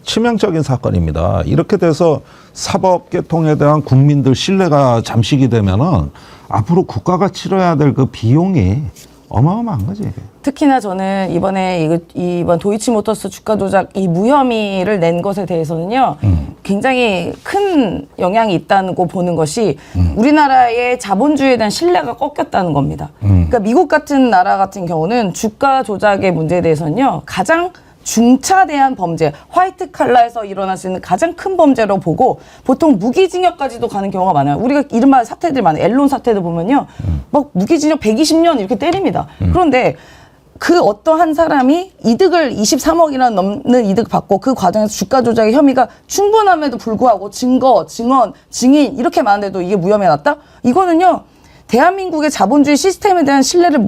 치명적인 사건입니다. 이렇게 돼서 사법 개통에 대한 국민들 신뢰가 잠식이 되면은 앞으로 국가가 치러야 될 비용이 어마어마한 거지. 특히나 저는 이번 도이치모터스 주가 조작 이 무혐의를 낸 것에 대해서는요, 굉장히 큰 영향이 있다고 보는 것이 우리나라의 자본주의에 대한 신뢰가 꺾였다는 겁니다. 그러니까 미국 같은 나라 같은 경우는 주가 조작의 문제에 대해서는요, 가장 중차대한 범죄, 화이트 칼라에서 일어날 수 있는 가장 큰 범죄로 보고 보통 무기징역까지도 가는 경우가 많아요. 우리가 이른바 사태들 많아요. 앨런 사태도 보면요. 무기징역 120년 이렇게 때립니다. 그런데 그 어떠한 사람이 이득을 23억이나 넘는 이득 받고 그 과정에서 주가 조작의 혐의가 충분함에도 불구하고 증거, 증언, 증인 이렇게 많은데도 이게 무혐의 났다? 이거는요. 대한민국의 자본주의 시스템에 대한 신뢰를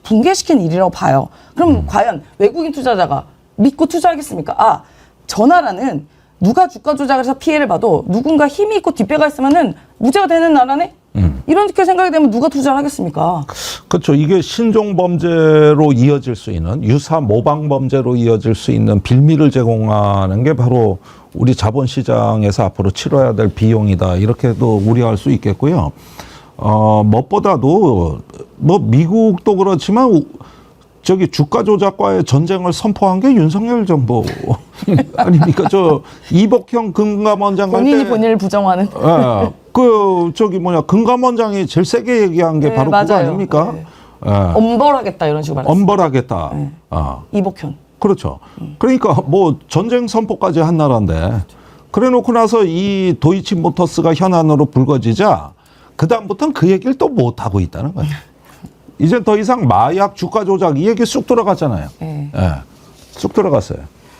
붕괴시킨 일이라고 봐요. 그럼 과연 외국인 투자자가 믿고 투자하겠습니까? 저 나라는 누가 주가 조작을 해서 피해를 봐도 누군가 힘이 있고 뒷배가 있으면은 무죄가 되는 나라네? 이렇게 생각이 되면 누가 투자를 하겠습니까? 그렇죠. 이게 신종 범죄로 이어질 수 있는 유사 모방 범죄로 이어질 수 있는 빌미를 제공하는 게 바로 우리 자본시장에서 앞으로 치러야 될 비용이다. 이렇게도 우려할 수 있겠고요. 무엇보다도 뭐 미국도 그렇지만 저기 주가 조작과의 전쟁을 선포한 게 윤석열 정부 아닙니까? 저 이복형 금감원장 갈 본인이 때 본인을 부정하는. 예, 그 저기 뭐냐 금감원장이 제일 세게 얘기한 게 네, 바로 그거 맞아요. 아닙니까? 네. 예. 엄벌하겠다 이런 식으로 말했어요. 엄벌하겠다. 네. 이복현. 그렇죠. 그러니까 뭐 전쟁 선포까지 한 나라인데 그래놓고 나서 이 도이치모터스가 현안으로 불거지자 그 다음부터는 그 얘기를 또 못 하고 있다는 거예요. 이제 더 이상 마약 주가 조작 이 얘기 쑥 들어갔잖아요. 네. 예, 쑥 들어갔어요.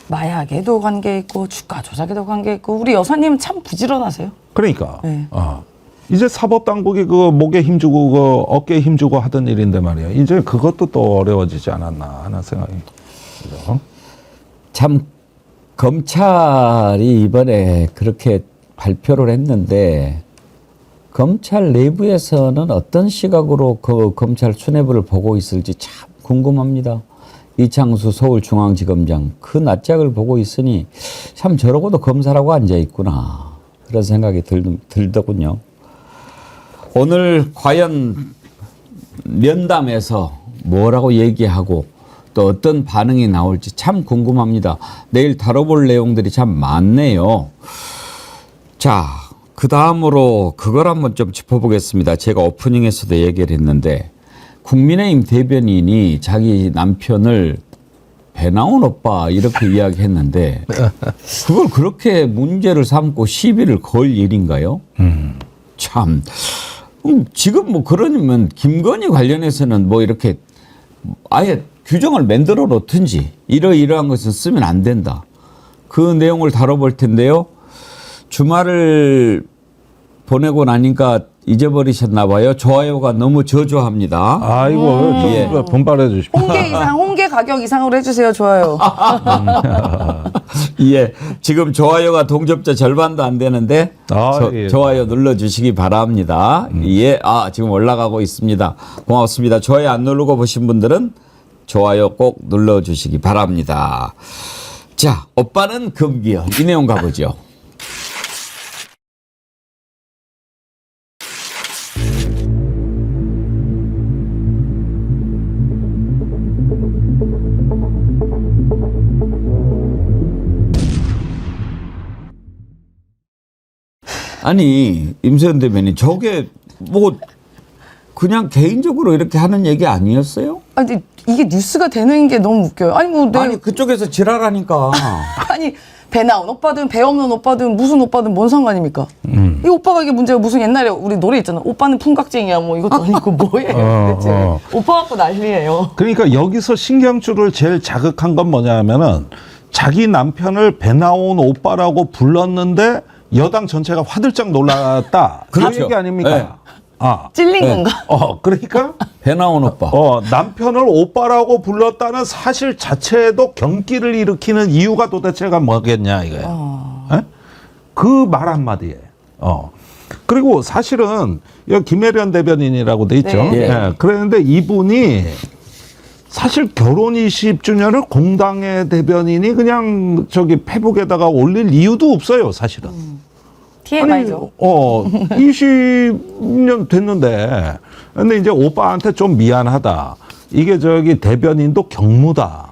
마약에도 관계 있고 주가 조작에도 관계 있고 우리 여사님 참 부지런하세요. 그러니까 네. 이제 사법당국이 그 목에 힘주고 그 어깨에 힘주고 하던 일인데 말이에요. 이제 그것도 또 어려워지지 않았나 하는 생각이 들죠. 참 검찰이 이번에 그렇게 발표를 했는데 검찰 내부에서는 어떤 시각으로 그 검찰 수뇌부를 보고 있을지 참 궁금합니다. 이창수 서울중앙지검장 그 낯짝을 보고 있으니 참 저러고도 검사라고 앉아 있구나 그런 생각이 들더군요. 오늘 과연 면담에서 뭐라고 얘기하고 또 어떤 반응이 나올지 참 궁금합니다. 내일 다뤄볼 내용들이 참 많네요. 자, 그 다음으로 그걸 한번 좀 짚어보겠습니다. 제가 오프닝에서도 얘기를 했는데 국민의힘 대변인이 자기 남편을 배 나온 오빠 이렇게 이야기했는데 그걸 그렇게 문제를 삼고 시비를 걸 일인가요? 참 지금 뭐 그러면 김건희 관련해서는 뭐 이렇게 아예 규정을 만들어 놓든지 이러이러한 것은 쓰면 안 된다. 그 내용을 다뤄볼 텐데요. 주말을 보내고 나니까 잊어버리셨나 봐요. 좋아요가 너무 저조합니다. 아이고 좀 분발해 주십시오. 홍게 가격 이상으로 해주세요. 좋아요. 예, 지금 좋아요가 동접자 절반도 안 되는데 예. 좋아요 눌러주시기 바랍니다. 예, 지금 올라가고 있습니다. 고맙습니다. 좋아요 안 누르고 보신 분들은 좋아요 꼭 눌러주시기 바랍니다. 자, 오빠는 금기어 이 내용 가보죠. 아니 임세현 대변인 저게 뭐 그냥 개인적으로 이렇게 하는 얘기 아니었어요? 아니 이게 뉴스가 되는 게 너무 웃겨요. 아니 뭐 아니 그쪽에서 지랄하니까. 아니 배 나온 오빠든 배 없는 오빠든 무슨 오빠든 뭔 상관입니까? 이 오빠가 이게 문제가 무슨 옛날에 우리 노래 있잖아. 오빠는 풍각쟁이야 뭐 이것도 아니고 뭐예요 대체. 오빠 갖고 난리예요. 그러니까 여기서 신경줄을 제일 자극한 건 뭐냐면은 자기 남편을 배 나온 오빠라고 불렀는데 여당 전체가 화들짝 놀랐다. 그 그렇죠. 얘기 아닙니까? 네. 찔린 네. 건가? 그러니까 배 나온 오빠. 남편을 오빠라고 불렀다는 사실 자체도 경기를 일으키는 이유가 도대체가 뭐겠냐 이거예요. 그 말 한마디에. 그리고 사실은 여기 김혜련 대변인이라고 돼 있죠. 네. 예. 그랬는데 이분이 사실 결혼 20주년을 공당의 대변인이 그냥 저기 페북에다가 올릴 이유도 없어요, 사실은. TMI죠. 20년 됐는데. 근데 이제 오빠한테 좀 미안하다. 이게 저기 대변인도 경무다.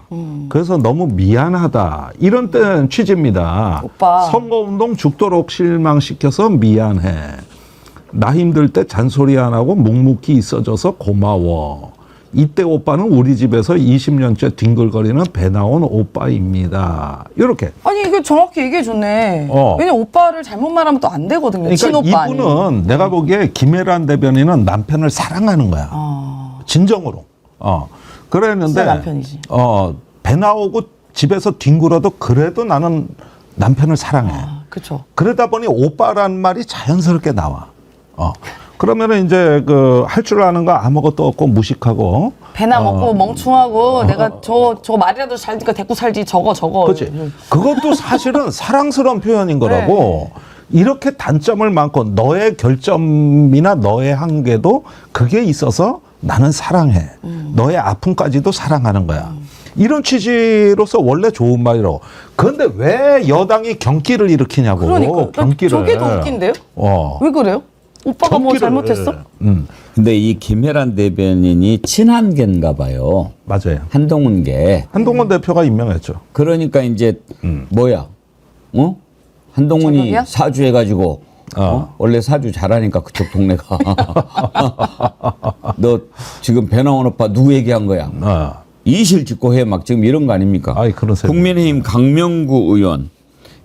그래서 너무 미안하다. 이런 뜻 취지입니다. 오빠. 선거운동 죽도록 실망시켜서 미안해. 나 힘들 때 잔소리 안 하고 묵묵히 있어줘서 고마워. 이때 오빠는 우리 집에서 20년째 뒹굴거리는 배 나온 오빠입니다. 이렇게. 아니 이거 정확히 얘기해 줬네. 왜냐면 오빠를 잘못 말하면 또 안 되거든요. 그러니까 친오빠 이분은 아니면. 내가 보기에 김혜란 대변인은 남편을 사랑하는 거야. 진정으로. 그랬는데 진짜 남편이지. 배 나오고 집에서 뒹굴어도 그래도 나는 남편을 사랑해. 그렇죠. 그러다 보니 오빠란 말이 자연스럽게 나와. 그러면은 이제 그 할 줄 아는 거 아무것도 없고 무식하고. 배나 먹고 멍충하고 내가 저 말이라도 잘 되니까 데리고 살지 저거. 그렇지. 그것도 사실은 사랑스러운 표현인 거라고. 이렇게 단점을 많고 너의 결점이나 너의 한계도 그게 있어서 나는 사랑해. 너의 아픔까지도 사랑하는 거야. 이런 취지로서 원래 좋은 말이라고. 그런데 왜 여당이 경기를 일으키냐고. 그러니까 경기를. 저게 더 웃긴데요? 왜 그래요? 오빠가 뭐 전기를- 잘못했어? 근데 이 김혜란 대변인이 친한계인가 봐요. 맞아요. 한동훈계. 한동훈 대표가 임명했죠. 그러니까 이제 뭐야? 어? 한동훈이 자격이야? 사주 해가지고 원래 사주 잘하니까 그쪽 동네가 너 지금 배나온 오빠 누구 얘기한 거야? 이실 짓고 해 막 지금 이런 거 아닙니까? 아이, 그런 셈. 국민의힘 강명구 의원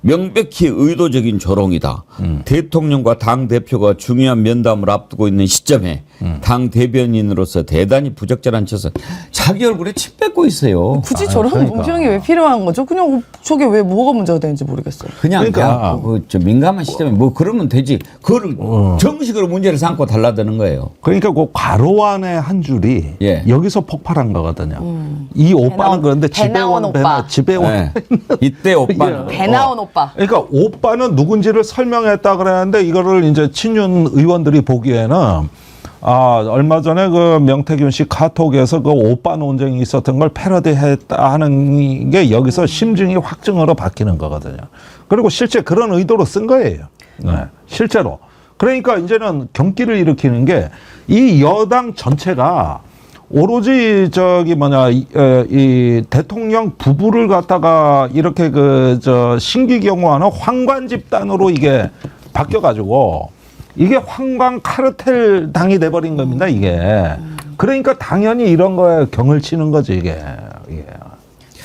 명백히 의도적인 조롱이다. 대통령과 당 대표가 중요한 면담을 앞두고 있는 시점에 당 대변인으로서 대단히 부적절한 짓을 자기 얼굴에 침 뱉고 있어요. 굳이 저런 그러니까. 문명이 왜 필요한 거죠? 그냥 저게 왜 뭐가 문제가 되는지 모르겠어요. 그냥 그러니까. 저 민감한 시점에 뭐 그러면 되지. 그거를 정식으로 문제를 삼고 달라드는 거예요. 그러니까 그 괄호 안에 한 줄이 예. 여기서 폭발한 거거든요. 이 오빠는 그런데 배 나온 오빠. 집에 온 네. 이때 오빠는 배 나온 오빠. 그러니까 오빠는 누군지를 설명했다 그랬는데 이거를 이제 친윤 의원들이 보기에는 얼마 전에 그 명태균 씨 카톡에서 그 오빠 논쟁이 있었던 걸 패러디했다 하는 게 여기서 심증이 확증으로 바뀌는 거거든요. 그리고 실제 그런 의도로 쓴 거예요. 네, 실제로. 그러니까 이제는 경기를 일으키는 게 이 여당 전체가 오로지 이 대통령 부부를 갖다가 이렇게 신기경호하는 황관 집단으로 이게 바뀌어가지고 이게 황관 카르텔 당이 돼버린 겁니다, 이게. 그러니까 당연히 이런 거에 경을 치는 거지, 이게.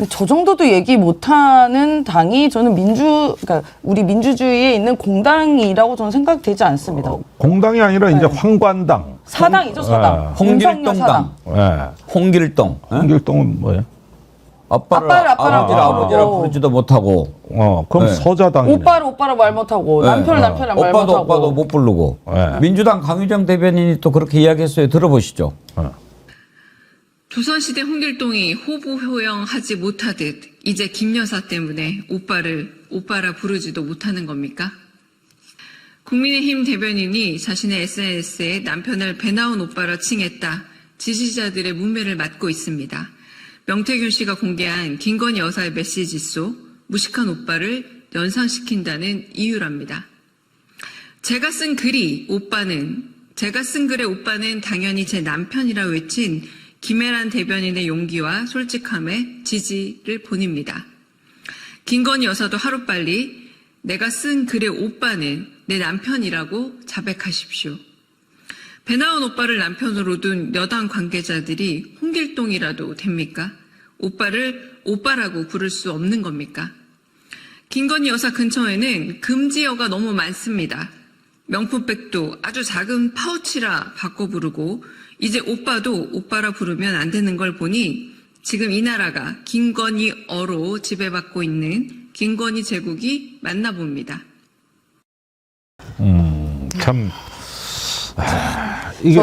저 정도도 얘기 못하는 당이 저는 그러니까 우리 민주주의에 있는 공당이라고 저는 생각되지 않습니다. 공당이 아니라 이제 황관당. 사당이죠, 사당. 홍길동 당. 예. 홍길동. 어? 홍길동은 뭐예요? 아빠를 아버지라 부르지도 못하고. 그럼 네. 서자당이네. 오빠를 말 못하고 남편을 말 못하고 오빠도 못 부르고. 네. 민주당 강유정 대변인이 또 그렇게 이야기했어요. 들어보시죠. 조선시대 홍길동이 호부호영하지 못하듯 이제 김 여사 때문에 오빠를 오빠라 부르지도 못하는 겁니까? 국민의힘 대변인이 자신의 SNS에 남편을 배 나온 오빠라 칭했다. 지지자들의 문매를 맞고 있습니다. 명태균 씨가 공개한 김건희 여사의 메시지 속 무식한 오빠를 연상시킨다는 이유랍니다. 제가 쓴 글의 오빠는 당연히 제 남편이라 외친 김혜란 대변인의 용기와 솔직함에 지지를 보냅니다. 김건희 여사도 하루빨리 내가 쓴 글의 오빠는 내 남편이라고 자백하십시오. 배 나온 오빠를 남편으로 둔 여당 관계자들이 홍길동이라도 됩니까? 오빠를 오빠라고 부를 수 없는 겁니까? 김건희 여사 근처에는 금지어가 너무 많습니다. 명품백도 아주 작은 파우치라 바꿔 부르고 이제 오빠도 오빠라 부르면 안 되는 걸 보니 지금 이 나라가 김건희어로 지배받고 있는 김건희 제국이 맞나 봅니다. 참 이게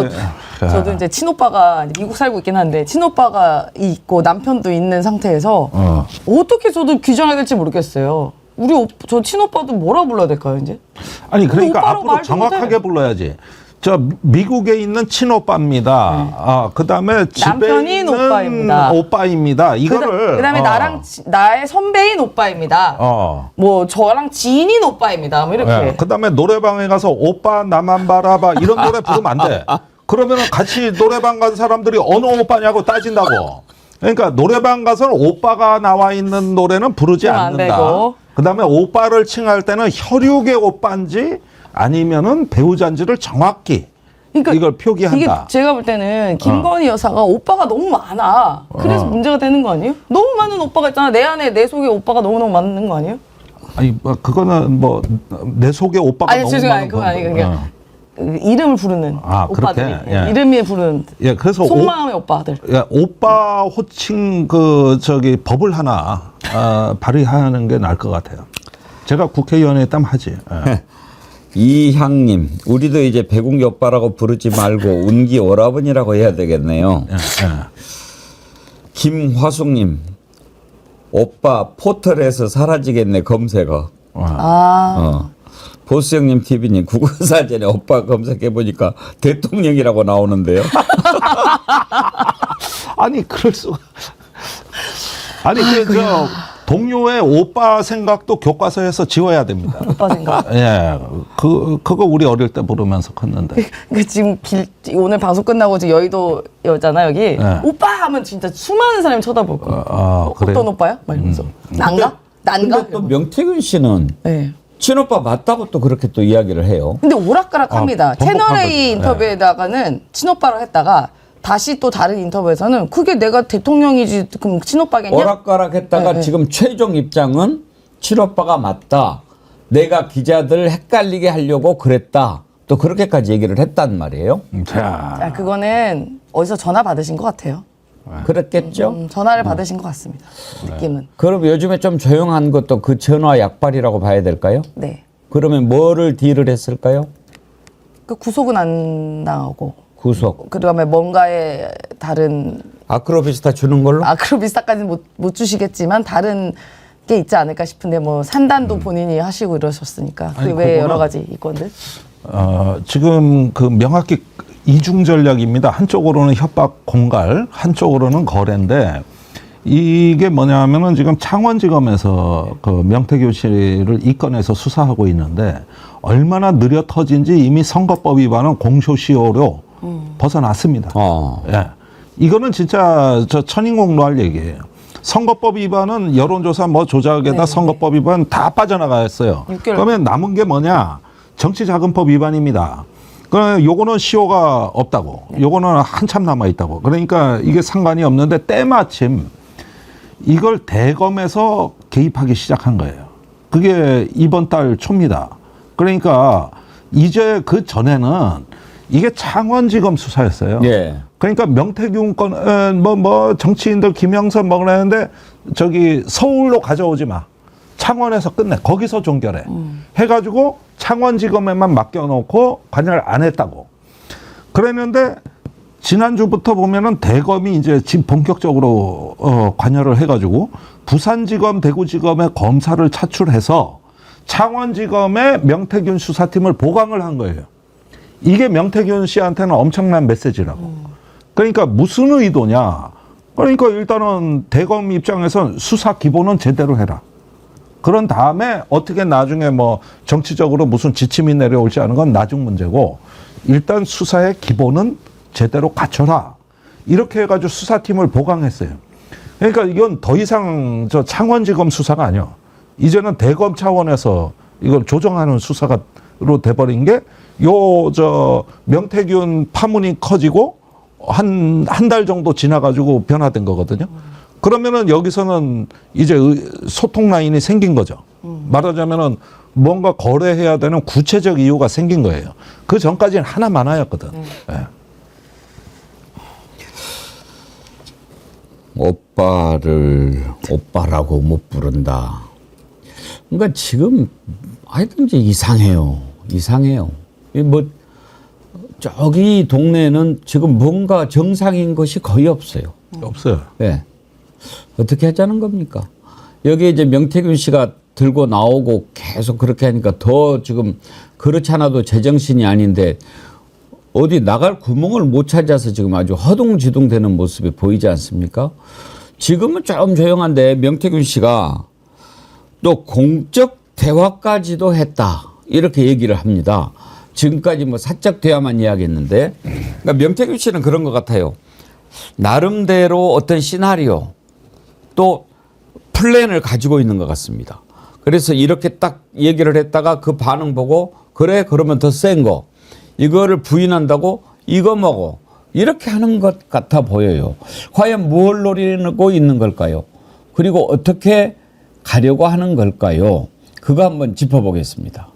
저도 이제 친오빠가 미국 살고 있긴 한데 친오빠가 있고 남편도 있는 상태에서 어떻게 저도 규정해야 될지 모르겠어요. 저 친오빠도 뭐라 불러야 될까요, 이제? 아니 그러니까 오빠라고 앞으로 말도 정확하게 못해. 불러야지. 저 미국에 있는 친오빠입니다. 그다음에 집에 남편인 있는 오빠입니다. 오빠입니다. 이거를 그다음에 나의 선배인 오빠입니다. 뭐 저랑 지인인 오빠입니다. 뭐 이렇게. 그다음에 노래방에 가서 오빠 나만 바라봐 이런 노래 부르면 안 돼. 그러면은 같이 노래방 간 사람들이 어느 오빠냐고 따진다고. 그러니까 노래방 가서는 오빠가 나와 있는 노래는 부르지 그럼 안 않는다. 되고. 그다음에 오빠를 칭할 때는 혈육의 오빠인지 아니면은 배우자인지를 정확히 그러니까 이걸 표기한다. 이게 제가 볼 때는 김건희 여사가 오빠가 너무 많아. 그래서 문제가 되는 거 아니에요? 너무 많은 오빠가 있잖아. 내 안에 내 속에 오빠가 너무너무 많은 거 아니에요? 아니 뭐 그거는 뭐 내 속에 오빠가 아니 너무 죄송해요. 많은 그건 건 아니고 거고. 그냥 이름을 부르는 그렇게? 오빠들이 예. 이름에 부르는 예, 그래서 속마음의 오빠들. 오빠 호칭 법을 하나 발의하는 게 나을 것 같아요. 제가 국회의원에 있다면 하지. 예. 이향님, 우리도 이제 배궁기 오빠라고 부르지 말고 운기 오라버니라고 해야 되겠네요. 김화숙님, 오빠 포털에서 사라지겠네 검색어. 보스 형님 TV님, 국어사전에 오빠 검색해보니까 대통령이라고 나오는데요. 아니 그럴 수가. 아니 동료의 오빠 생각도 교과서에서 지워야 됩니다. 오빠 생각. 예, 그거 우리 어릴 때 부르면서 컸는데. 그 지금 오늘 방송 끝나고 지금 여의도였잖아 여기. 네. 오빠 하면 진짜 수많은 사람이 쳐다볼 거야. 그래요? 어떤 오빠야? 막 이러면서. 난가? 난가? 근데 또 명태균 씨는 네. 친오빠 맞다고 또 그렇게 또 이야기를 해요. 근데 오락가락합니다. 번복한 채널A 거죠. 인터뷰에다가는 친오빠로 했다가 다시 또 다른 인터뷰에서는 그게 내가 대통령이지 그럼 친오빠겠냐? 오락가락했다가 네, 네. 지금 최종 입장은 친오빠가 맞다. 내가 기자들 헷갈리게 하려고 그랬다. 또 그렇게까지 얘기를 했단 말이에요. 자, 그거는 어디서 전화 받으신 것 같아요. 그랬겠죠? 전화를 받으신 것 같습니다. 느낌은. 그럼 요즘에 좀 조용한 것도 그 전화 약발이라고 봐야 될까요? 네. 그러면 뭐를 딜을 했을까요? 그 구속은 안 당하고 구속. 그다음에 뭔가의 다른 아크로비스타 주는 걸로? 아크로비스타까지는 못 주시겠지만 다른 게 있지 않을까 싶은데 뭐 산단도 본인이 하시고 이러셨으니까 그 아니, 외에 그거는- 여러 가지 이건들. 지금 그 명확히 이중 전략입니다. 한쪽으로는 협박 공갈, 한쪽으로는 거래인데 이게 뭐냐면은 지금 창원지검에서 그 명태균 씨를 입건해서 수사하고 있는데 얼마나 느려 터진지 이미 선거법 위반은 공소시효로 벗어났습니다. 예. 이거는 진짜 저 천인공노할 얘기예요. 선거법 위반은 여론조사 뭐 조작에다 네, 선거법 위반 다 빠져나가였어요. 6개월. 그러면 남은 게 뭐냐? 정치자금법 위반입니다. 그러면 요거는 시효가 없다고. 요거는 한참 남아 있다고. 그러니까 이게 상관이 없는데 때마침 이걸 대검에서 개입하기 시작한 거예요. 그게 이번 달 초입니다. 그러니까 이제 그 전에는 이게 창원지검 수사였어요. 예. 그러니까 명태균 건, 뭐, 정치인들 김영선 먹으려는데 저기 서울로 가져오지 마. 창원에서 끝내. 거기서 종결해. 해가지고 창원지검에만 맡겨놓고 관여를 안 했다고. 그랬는데 지난주부터 보면은 대검이 이제 지금 본격적으로 관여를 해가지고 부산지검, 대구지검의 검사를 차출해서 창원지검의 명태균 수사팀을 보강을 한 거예요. 이게 명태균 씨한테는 엄청난 메시지라고. 그러니까 무슨 의도냐. 그러니까 일단은 대검 입장에선 수사 기본은 제대로 해라. 그런 다음에 어떻게 나중에 뭐 정치적으로 무슨 지침이 내려올지 않은 건 나중 문제고 일단 수사의 기본은 제대로 갖춰라. 이렇게 해가지고 수사팀을 보강했어요. 그러니까 이건 더 이상 저 창원지검 수사가 아니야. 이제는 대검 차원에서 이걸 조정하는 수사가로 돼버린 게 요 저 명태균 파문이 커지고 한 달 정도 지나가지고 변화된 거거든요. 그러면은 여기서는 이제 소통 라인이 생긴 거죠. 말하자면은 뭔가 거래해야 되는 구체적 이유가 생긴 거예요. 그 전까지는 하나만하였거든. 예. 오빠를 오빠라고 못 부른다. 그러니까 지금 하여튼 이제 이상해요. 이상해요. 뭐 저기 동네는 지금 뭔가 정상인 것이 거의 없어요. 없어요. 네. 어떻게 하자는 겁니까? 여기 이제 명태균 씨가 들고 나오고 계속 그렇게 하니까 더 지금 그렇지 않아도 제정신이 아닌데 어디 나갈 구멍을 못 찾아서 지금 아주 허둥지둥 되는 모습이 보이지 않습니까? 지금은 좀 조용한데 명태균 씨가 또 공적 대화까지도 했다. 이렇게 얘기를 합니다. 지금까지 뭐 사적 대화만 이야기했는데 그러니까 명태균 씨는 그런 것 같아요. 나름대로 어떤 시나리오 또 플랜을 가지고 있는 것 같습니다. 그래서 이렇게 딱 얘기를 했다가 그 반응 보고 그래 그러면 더 센 거 이거를 부인한다고 이거 먹어 이렇게 하는 것 같아 보여요. 과연 뭘 노리고 있는 걸까요? 그리고 어떻게 가려고 하는 걸까요? 그거 한번 짚어보겠습니다.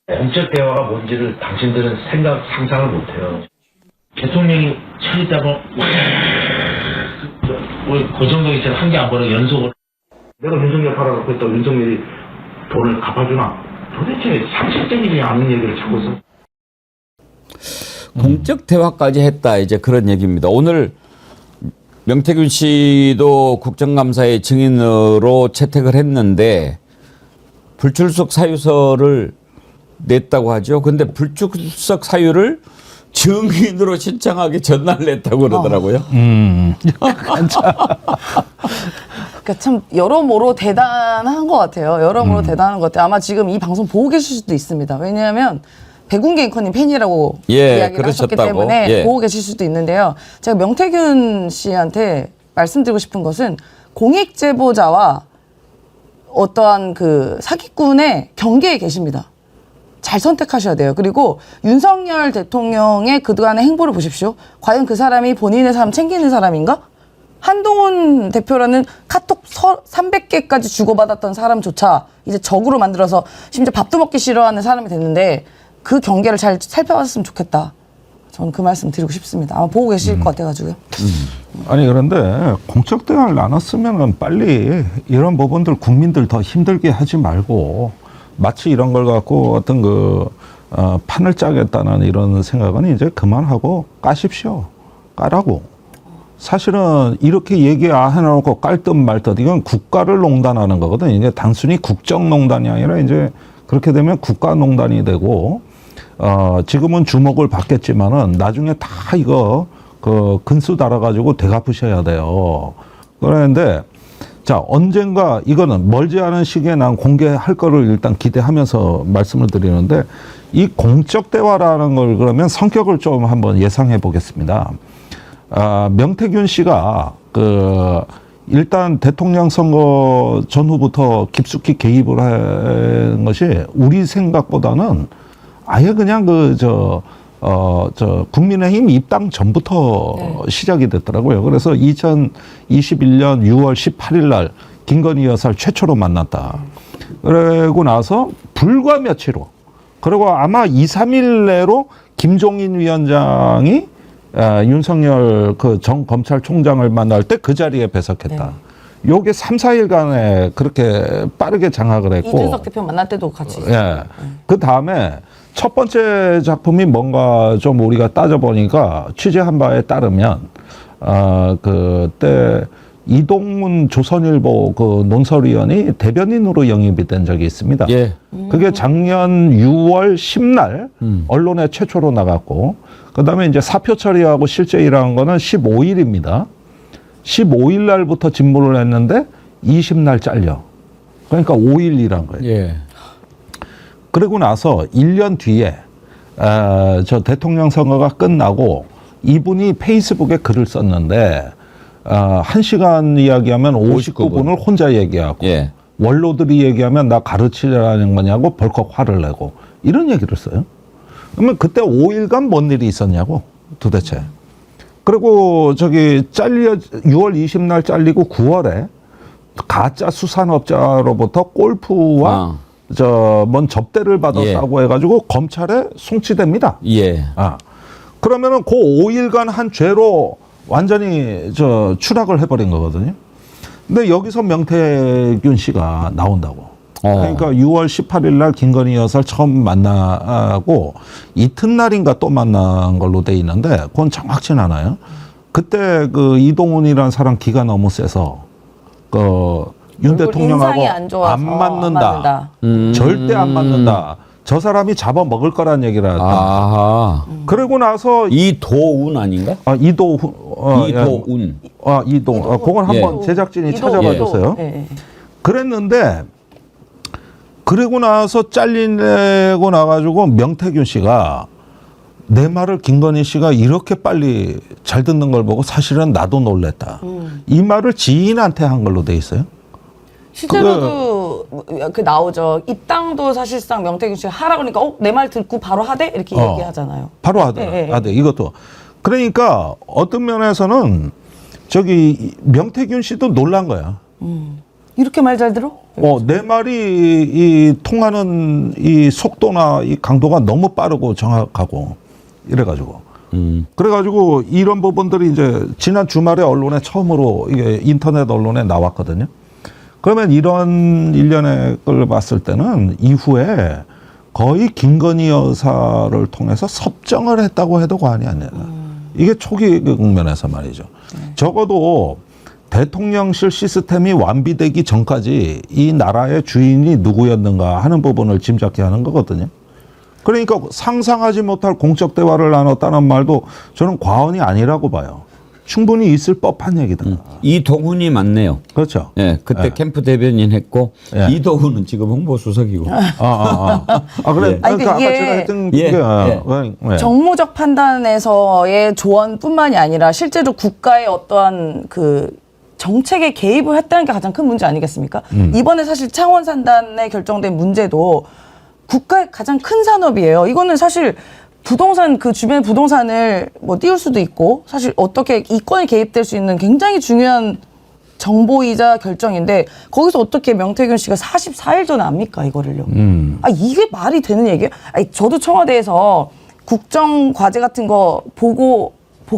공적 대화가 뭔지를 당신들은 상상을 못해요. 대통령이 차있다고 고정적인 채 한 개 안 벌어 연속으로 내가 윤석열 팔아놓고 또 윤석열이 돈을 갚아주나? 도대체 상식적이지 않은 얘기를 자꾸 써. 공적 대화까지 했다 이제 그런 얘기입니다. 오늘 명태균 씨도 국정감사의 증인으로 채택을 했는데 불출석 사유서를 냈다고 하죠. 근데 불출석 사유를 증인으로 신청하기 전날 냈다고 그러더라고요. 그러니까 참 여러모로 대단한 것 같아요. 여러모로 대단한 것 같아요. 아마 지금 이 방송 보고 계실 수도 있습니다. 왜냐하면 백운기 앵커님 팬이라고 예, 이야기를 하셨기 그러셨다고. 때문에 예. 보고 계실 수도 있는데요. 제가 명태균 씨한테 말씀드리고 싶은 것은 공익 제보자와 어떠한 그 사기꾼의 경계에 계십니다. 잘 선택하셔야 돼요. 그리고 윤석열 대통령의 그동안의 행보를 보십시오. 과연 그 사람이 본인의 삶 챙기는 사람인가? 한동훈 대표라는 카톡 300개까지 주고받았던 사람조차 이제 적으로 만들어서 심지어 밥도 먹기 싫어하는 사람이 됐는데 그 경계를 잘 살펴봤으면 좋겠다. 저는 그 말씀 드리고 싶습니다. 아마 보고 계실 것 같아가지고요. 아니 그런데 공적 대화를 나눴으면 빨리 이런 부분들 국민들 더 힘들게 하지 말고 마치 이런 걸 갖고 어떤 판을 짜겠다는 이런 생각은 이제 그만하고 까십시오. 까라고. 사실은 이렇게 얘기 해놓고 깔 듯 말 듯 이건 국가를 농단하는 거거든. 이제 단순히 국정농단이 아니라 이제 그렇게 되면 국가농단이 되고 지금은 주목을 받겠지만은 나중에 다 이거 근수 달아가지고 되갚으셔야 돼요. 그런데 자 언젠가 이거는 멀지 않은 시기에 난 공개할 거를 일단 기대하면서 말씀을 드리는데 이 공적 대화라는 걸 그러면 성격을 좀 한번 예상해 보겠습니다. 명태균 씨가 일단 대통령 선거 전후부터 깊숙이 개입을 한 것이 우리 생각보다는 아예 그냥 국민의힘 입당 전부터 시작이 됐더라고요. 그래서 2021년 6월 18일 날 김건희 여사를 최초로 만났다. 그러고 나서 불과 며칠 후, 그리고 아마 2, 3일 내로 김종인 위원장이 윤석열 전 검찰총장을 만날 때 그 자리에 배석했다. 요게 3, 4일간에 그렇게 빠르게 장악을 했고. 이준석 대표 만날 때도 같이. 예. 그 다음에 첫 번째 작품이 뭔가 좀 우리가 따져보니까 취재한 바에 따르면, 그때 이동문 조선일보 논설위원이 대변인으로 영입이 된 적이 있습니다. 예. 그게 작년 6월 10날 언론에 최초로 나갔고, 그 다음에 이제 사표 처리하고 실제 일한 거는 15일입니다. 15일 날부터 직무를 했는데 20날 잘려. 그러니까 5일 일한 거예요. 예. 그러고 나서 1년 뒤에 저 대통령 선거가 끝나고 이분이 페이스북에 글을 썼는데 1시간 이야기하면 59분을 혼자 얘기하고 예. 원로들이 얘기하면 나 가르치려는 거냐고 벌컥 화를 내고 이런 얘기를 써요. 그러면 그때 5일간 뭔 일이 있었냐고 도대체. 그리고 6월 20날 잘리고 9월에 가짜 수산업자로부터 골프와 뭔 접대를 받았다고 해가지고 검찰에 송치됩니다. 예. 그러면은 그 5일간 한 죄로 완전히 추락을 해버린 거거든요. 근데 여기서 명태균 씨가 나온다고. 그러니까 6월 18일 날 김건희 여사를 처음 만나고 이튿날인가 또 만난 걸로 돼 있는데 그건 정확치는 않아요. 그때 이동훈이라는 사람 기가 너무 세서 윤 대통령하고 안 맞는다. 절대 안 맞는다. 저 사람이 잡아먹을 거란 얘기를 했다. 아하. 그러고 나서 이도운 아닌가? 이도훈. 이도운. 그건 한번 제작진이 찾아봐 주세요. 그랬는데 그러고 나서 잘리고 나가지고 명태균 씨가 내 말을 김건희 씨가 이렇게 빨리 잘 듣는 걸 보고 사실은 나도 놀랬다. 이 말을 지인한테 한 걸로 돼 있어요. 실제로도 나오죠. 입당도 사실상 명태균 씨가 하라 그러니까 내 말 듣고 바로 하대? 이렇게 얘기하잖아요. 바로 하대. 이것도. 그러니까 어떤 면에서는 명태균 씨도 놀란 거야. 이렇게 말 잘 들어? 내 말이 통하는 이 속도나 이 강도가 너무 빠르고 정확하고 이래가지고. 그래가지고 이런 부분들이 이제 지난 주말에 언론에 처음으로 이게 인터넷 언론에 나왔거든요. 그러면 이런 일련의 걸 봤을 때는 이후에 거의 김건희 여사를 통해서 섭정을 했다고 해도 과언이 아니라. 이게 초기 그 국면에서 말이죠. 적어도 대통령실 시스템이 완비되기 전까지 이 나라의 주인이 누구였는가 하는 부분을 짐작케 하는 거거든요. 그러니까 상상하지 못할 공적 대화를 나눴다는 말도 저는 과언이 아니라고 봐요. 충분히 있을 법한 얘기다. 이도훈이 맞네요. 그렇죠. 예, 그때 예. 캠프 대변인 했고 예. 이도훈은 지금 홍보수석이고. 그래. 아니, 그러니까 아까 이게 제가 했던 예, 게 예. 정무적 판단에서의 조언뿐만이 아니라 실제로 국가의 어떠한 그 정책에 개입을 했다는 게 가장 큰 문제 아니겠습니까? 이번에 사실 창원 산단에 결정된 문제도 국가의 가장 큰 산업이에요. 이거는 사실 부동산 그 주변 부동산을 뭐 띄울 수도 있고 사실 어떻게 이권이 개입될 수 있는 굉장히 중요한 정보이자 결정인데 거기서 어떻게 명태균 씨가 44일 전에 압니까 이거를요? 아 이게 말이 되는 얘기예요? 아니 저도 청와대에서 국정 과제 같은 거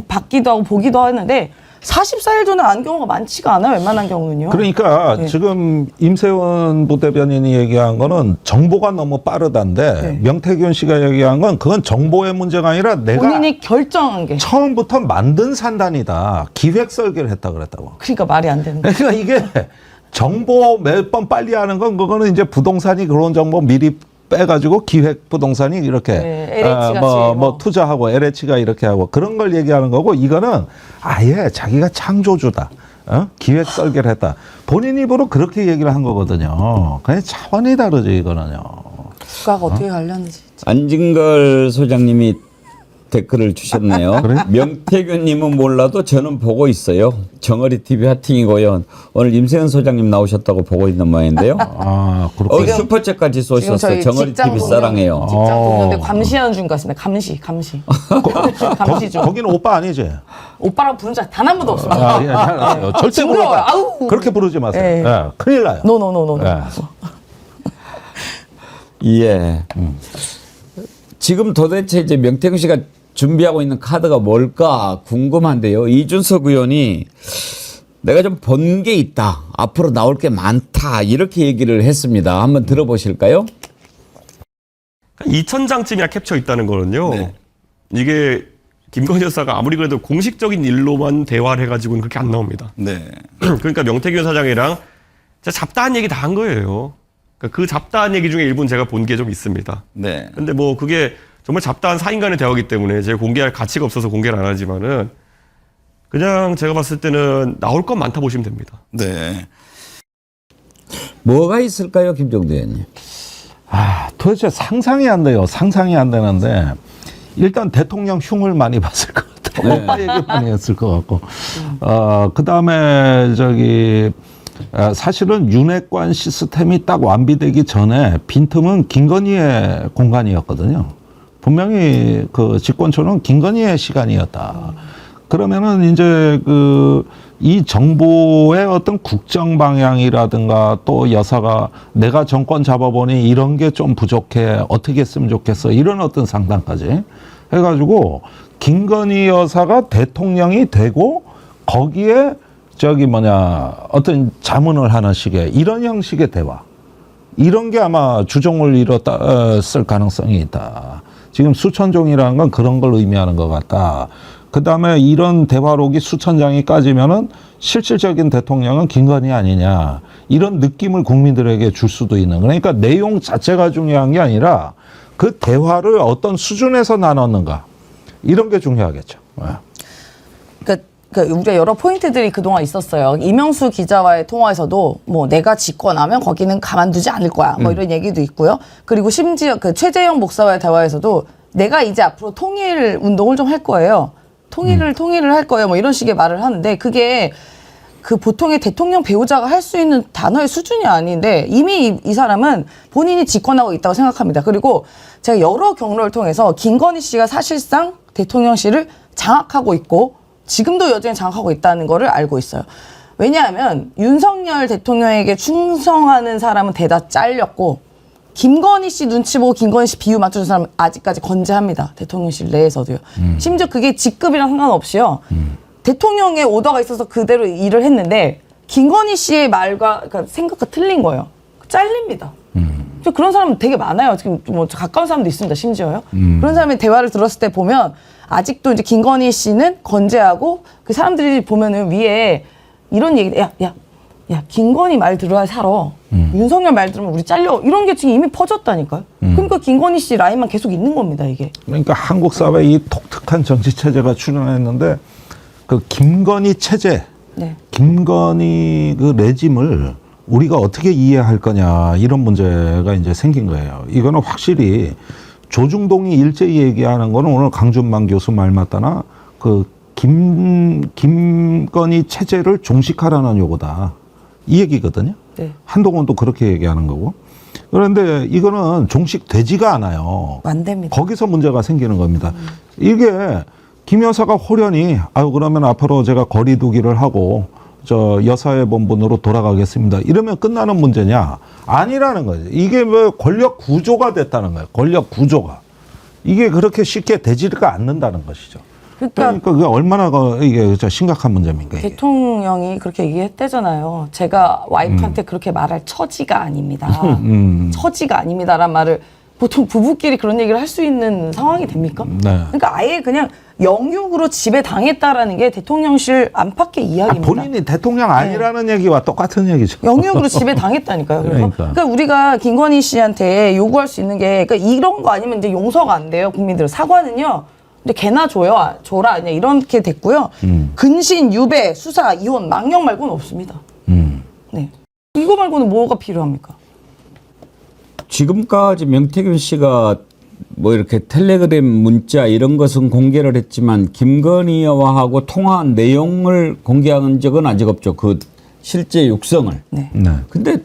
받기도 하고 보기도 했는데 44일 전에 안 경우가 많지가 않아요. 웬만한 경우는요. 그러니까 네. 지금 임세원 부대변인이 얘기한 거는 정보가 너무 빠르다인데 네. 명태균 씨가 얘기한 건 그건 정보의 문제가 아니라 내가 본인이 결정한 게 처음부터 만든 산단이다. 기획 설계를 했다 그랬다고. 그러니까 말이 안 되는 거예요. 그러니까 이게 정보 몇 번 빨리 하는 건 그거는 이제 부동산이 그런 정보 미리 빼가지고 기획 부동산이 이렇게 네, LH 같이 뭐 투자하고 LH가 이렇게 하고 그런 걸 얘기하는 거고 이거는 아예 자기가 창조주다. 기획 설계를 했다. 본인 입으로 그렇게 얘기를 한 거거든요. 그냥 차원이 다르죠 이거는요. 국가가 어떻게 관련되지? 안진걸 소장님이 댓글을 주셨네요. 명태균님은 몰라도 저는 보고 있어요. 정어리 TV 하팅이고요. 오늘 임세현 소장님 나오셨다고 보고 있는 모양인데요. 그렇군요. 슈퍼챗까지 지금 쏘셨어요. 저희 정어리 TV 사랑해요. 직장 동료인데 감시하는 중 같습니다. 감시. 감시 중. 거기는 오빠 아니지? 오빠라고 부른 자 단 한 번도 없습니다. 예, 잘 알아요. 절대 징그러워요. 부르지 아우. 그렇게 부르지 마세요. 예. 예, 큰일 나요. 노노노노. 예. 예. 지금 도대체 이제 명태균 씨가 준비하고 있는 카드가 뭘까 궁금한데요. 이준석 의원이 내가 좀 본 게 있다. 앞으로 나올 게 많다. 이렇게 얘기를 했습니다. 한번 들어보실까요? 2,000장쯤이나 캡처 있다는 거는요. 네. 이게 김건희 여사가 아무리 그래도 공식적인 일로만 대화를 해가지고는 그렇게 안 나옵니다. 네. 그러니까 명태균 사장이랑 진짜 잡다한 얘기 다 한 거예요. 그러니까 그 잡다한 얘기 중에 일부는 제가 본 게 좀 있습니다. 네. 근데 뭐 그게 정말 잡다한 사인 간의 대화이기 때문에 제가 공개할 가치가 없어서 공개를 안 하지만은 그냥 제가 봤을 때는 나올 건 많다 보시면 됩니다. 네. 뭐가 있을까요, 김정도 의원님? 도대체 상상이 안 돼요. 상상이 안 되는데 일단 대통령 흉을 많이 봤을 것 같고 네. 오빠 얘기 많이 했을 것 같고 그다음에 사실은 윤핵관 시스템이 딱 완비되기 전에 빈틈은 김건희의 공간이었거든요. 분명히 그 집권초는 김건희의 시간이었다. 그러면은 이제 이 정부의 어떤 국정 방향이라든가 또 여사가 내가 정권 잡아보니 이런 게 좀 부족해 어떻게 했으면 좋겠어 이런 어떤 상담까지 해가지고 김건희 여사가 대통령이 되고 거기에 어떤 자문을 하는 식의 이런 형식의 대화 이런 게 아마 주종을 이뤘을 가능성이 있다. 지금 수천 종이라는 건 그런 걸 의미하는 것 같다. 그 다음에 이런 대화록이 수천 장이 까지면은 실질적인 대통령은 김건희 아니냐. 이런 느낌을 국민들에게 줄 수도 있는. 그러니까 내용 자체가 중요한 게 아니라 그 대화를 어떤 수준에서 나눴는가. 이런 게 중요하겠죠. 그러니까 우리가 여러 포인트들이 그동안 있었어요. 이명수 기자와의 통화에서도 뭐 내가 집권하면 거기는 가만두지 않을 거야. 뭐 이런 얘기도 있고요. 그리고 심지어 최재형 목사와의 대화에서도 내가 이제 앞으로 통일 운동을 좀 할 거예요. 통일을 할 거예요. 뭐 이런 식의 말을 하는데 그게 그 보통의 대통령 배우자가 할 수 있는 단어의 수준이 아닌데 이미 이 사람은 본인이 집권하고 있다고 생각합니다. 그리고 제가 여러 경로를 통해서 김건희 씨가 사실상 대통령실을 장악하고 있고 지금도 여전히 장악하고 있다는 거를 알고 있어요. 왜냐하면 윤석열 대통령에게 충성하는 사람은 대다 잘렸고 김건희 씨 눈치 보고 김건희 씨 비유 맞춰준 사람은 아직까지 건재합니다. 대통령실 내에서도요. 심지어 그게 직급이랑 상관없이요. 대통령의 오더가 있어서 그대로 일을 했는데 김건희 씨의 말과 그러니까 생각과 틀린 거예요. 잘립니다. 그런 사람은 되게 많아요. 지금 뭐 가까운 사람도 있습니다. 심지어요. 그런 사람의 대화를 들었을 때 보면 아직도 이제 김건희 씨는 건재하고 그 사람들이 보면은 위에 이런 얘기, 야, 김건희 말 들어야 살아. 윤석열 말 들으면 우리 잘려. 이런 게 지금 이미 퍼졌다니까요. 그러니까 김건희 씨 라인만 계속 있는 겁니다, 이게. 그러니까 한국 사회에 이 독특한 정치 체제가 출현했는데 그 김건희 체제, 네. 김건희 그 레짐을 우리가 어떻게 이해할 거냐 이런 문제가 이제 생긴 거예요. 이거는 확실히 조중동이 일제히 얘기하는 거는 오늘 강준만 교수 말 맞다나 그 김건희 체제를 종식하라는 요구다. 이 얘기거든요. 네. 한동훈도 그렇게 얘기하는 거고. 그런데 이거는 종식되지가 않아요. 안 됩니다. 거기서 문제가 생기는 겁니다. 이게 김 여사가 호련히 아유 그러면 앞으로 제가 거리두기를 하고 저 여사의 본분으로 돌아가겠습니다. 이러면 끝나는 문제냐? 아니라는 거죠. 이게 뭐 권력 구조가 됐다는 거예요. 권력 구조가. 이게 그렇게 쉽게 되지가 않는다는 것이죠. 그러니까 그게 얼마나 이게 심각한 문제입니까? 이게. 대통령이 그렇게 얘기했대잖아요. 제가 와이프한테 그렇게 말할 처지가 아닙니다. 처지가 아닙니다란 말을 보통 부부끼리 그런 얘기를 할 수 있는 상황이 됩니까? 네. 그러니까 아예 그냥 영육으로 집에 당했다라는 게 대통령실 안팎의 이야기입니다. 본인이 대통령 아니라는 얘기와 똑같은 얘기죠. 영역으로 집에 당했다니까요. 그래서 그러니까 우리가 김건희 씨한테 요구할 수 있는 게 그러니까 이런 거 아니면 이제 용서가 안 돼요. 국민들 사과는요. 근데 개나 줘라 아니야 이렇게 됐고요. 근신, 유배, 수사, 이혼, 망령 말고는 없습니다. 네. 이거 말고는 뭐가 필요합니까? 지금까지 명태균 씨가 뭐 이렇게 텔레그램 문자 이런 것은 공개를 했지만 김건희 여사하고 통화한 내용을 공개한 적은 아직 없죠. 그 실제 육성을. 네. 근데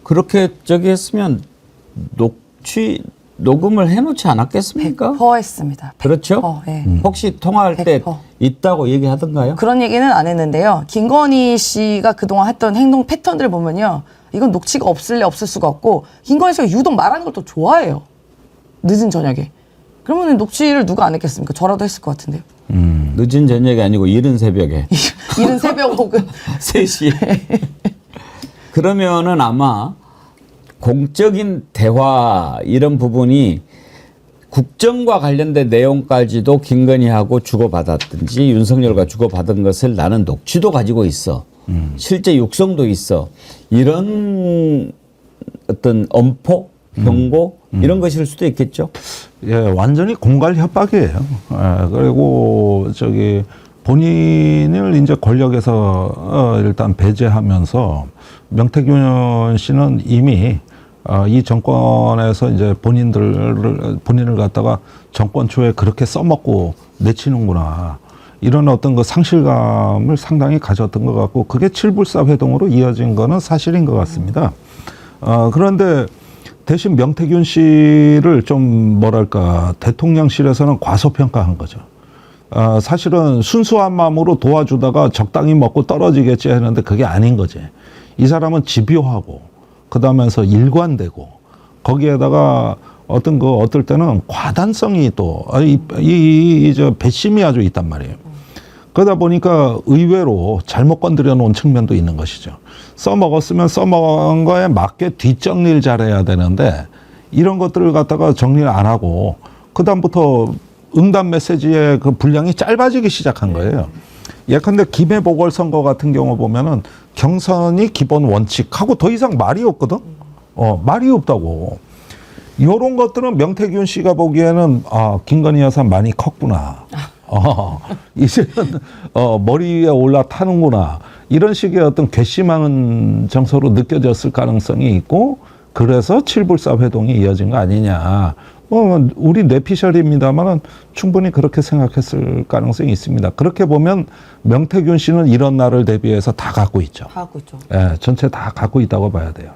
그렇게 저기 했으면 녹음을 해놓지 않았겠습니까? 100% 했습니다. 100%. 그렇죠? 네. 혹시 통화할 때 100%. 있다고 얘기하던가요? 그런 얘기는 안 했는데요. 김건희 씨가 그동안 했던 행동 패턴들 보면요. 이건 녹취가 없을 수가 없고 김건희 씨가 유독 말하는 걸 또 좋아해요. 늦은 저녁에. 그러면 녹취를 누가 안 했겠습니까? 저라도 했을 것 같은데요. 늦은 저녁이 아니고 이른 새벽에. 이른 새벽 혹은 3시에. 그러면은 아마 공적인 대화 이런 부분이 국정과 관련된 내용까지도 김건희하고 주고받았든지 윤석열과 주고받은 것을 나는 녹취도 가지고 있어. 실제 육성도 있어. 이런 어떤 엄포, 경고 이런 것일 수도 있겠죠. 예, 완전히 공갈 협박이에요. 예, 그리고 저기 본인을 이제 권력에서 일단 배제하면서 명태균 씨는 이미 이 정권에서 이제 본인을 갖다가 정권 초에 그렇게 써먹고 내치는구나. 이런 어떤 그 상실감을 상당히 가졌던 것 같고 그게 칠불사 회동으로 이어진 거는 사실인 것 같습니다. 그런데 대신 명태균 씨를 좀 뭐랄까 대통령실에서는 과소평가한 거죠. 사실은 순수한 마음으로 도와주다가 적당히 먹고 떨어지겠지 했는데 그게 아닌 거지. 이 사람은 집요하고 그다음에서 일관되고 거기에다가 어떨 때는 과단성이 또 저 배심이 아주 있단 말이에요. 그러다 보니까 의외로 잘못 건드려 놓은 측면도 있는 것이죠. 써먹었으면 써먹은 거에 맞게 뒷정리를 잘해야 되는데 이런 것들을 갖다가 정리를 안 하고 그다음부터 응답 메시지의 그 분량이 짧아지기 시작한 거예요. 예컨대 김해 보궐선거 같은 경우 보면은 경선이 기본 원칙하고 더 이상 말이 없거든. 말이 없다고. 이런 것들은 명태균 씨가 보기에는 김건희 여사 많이 컸구나. 이제는 머리 위에 올라타는구나. 이런 식의 어떤 괘씸한 정서로 느껴졌을 가능성이 있고 그래서 칠불사 회동이 이어진 거 아니냐. 우리 뇌피셜입니다만은 충분히 그렇게 생각했을 가능성이 있습니다. 그렇게 보면 명태균 씨는 이런 날을 대비해서 다 갖고 있죠. 다 갖고 있죠. 예, 전체 다 갖고 있다고 봐야 돼요.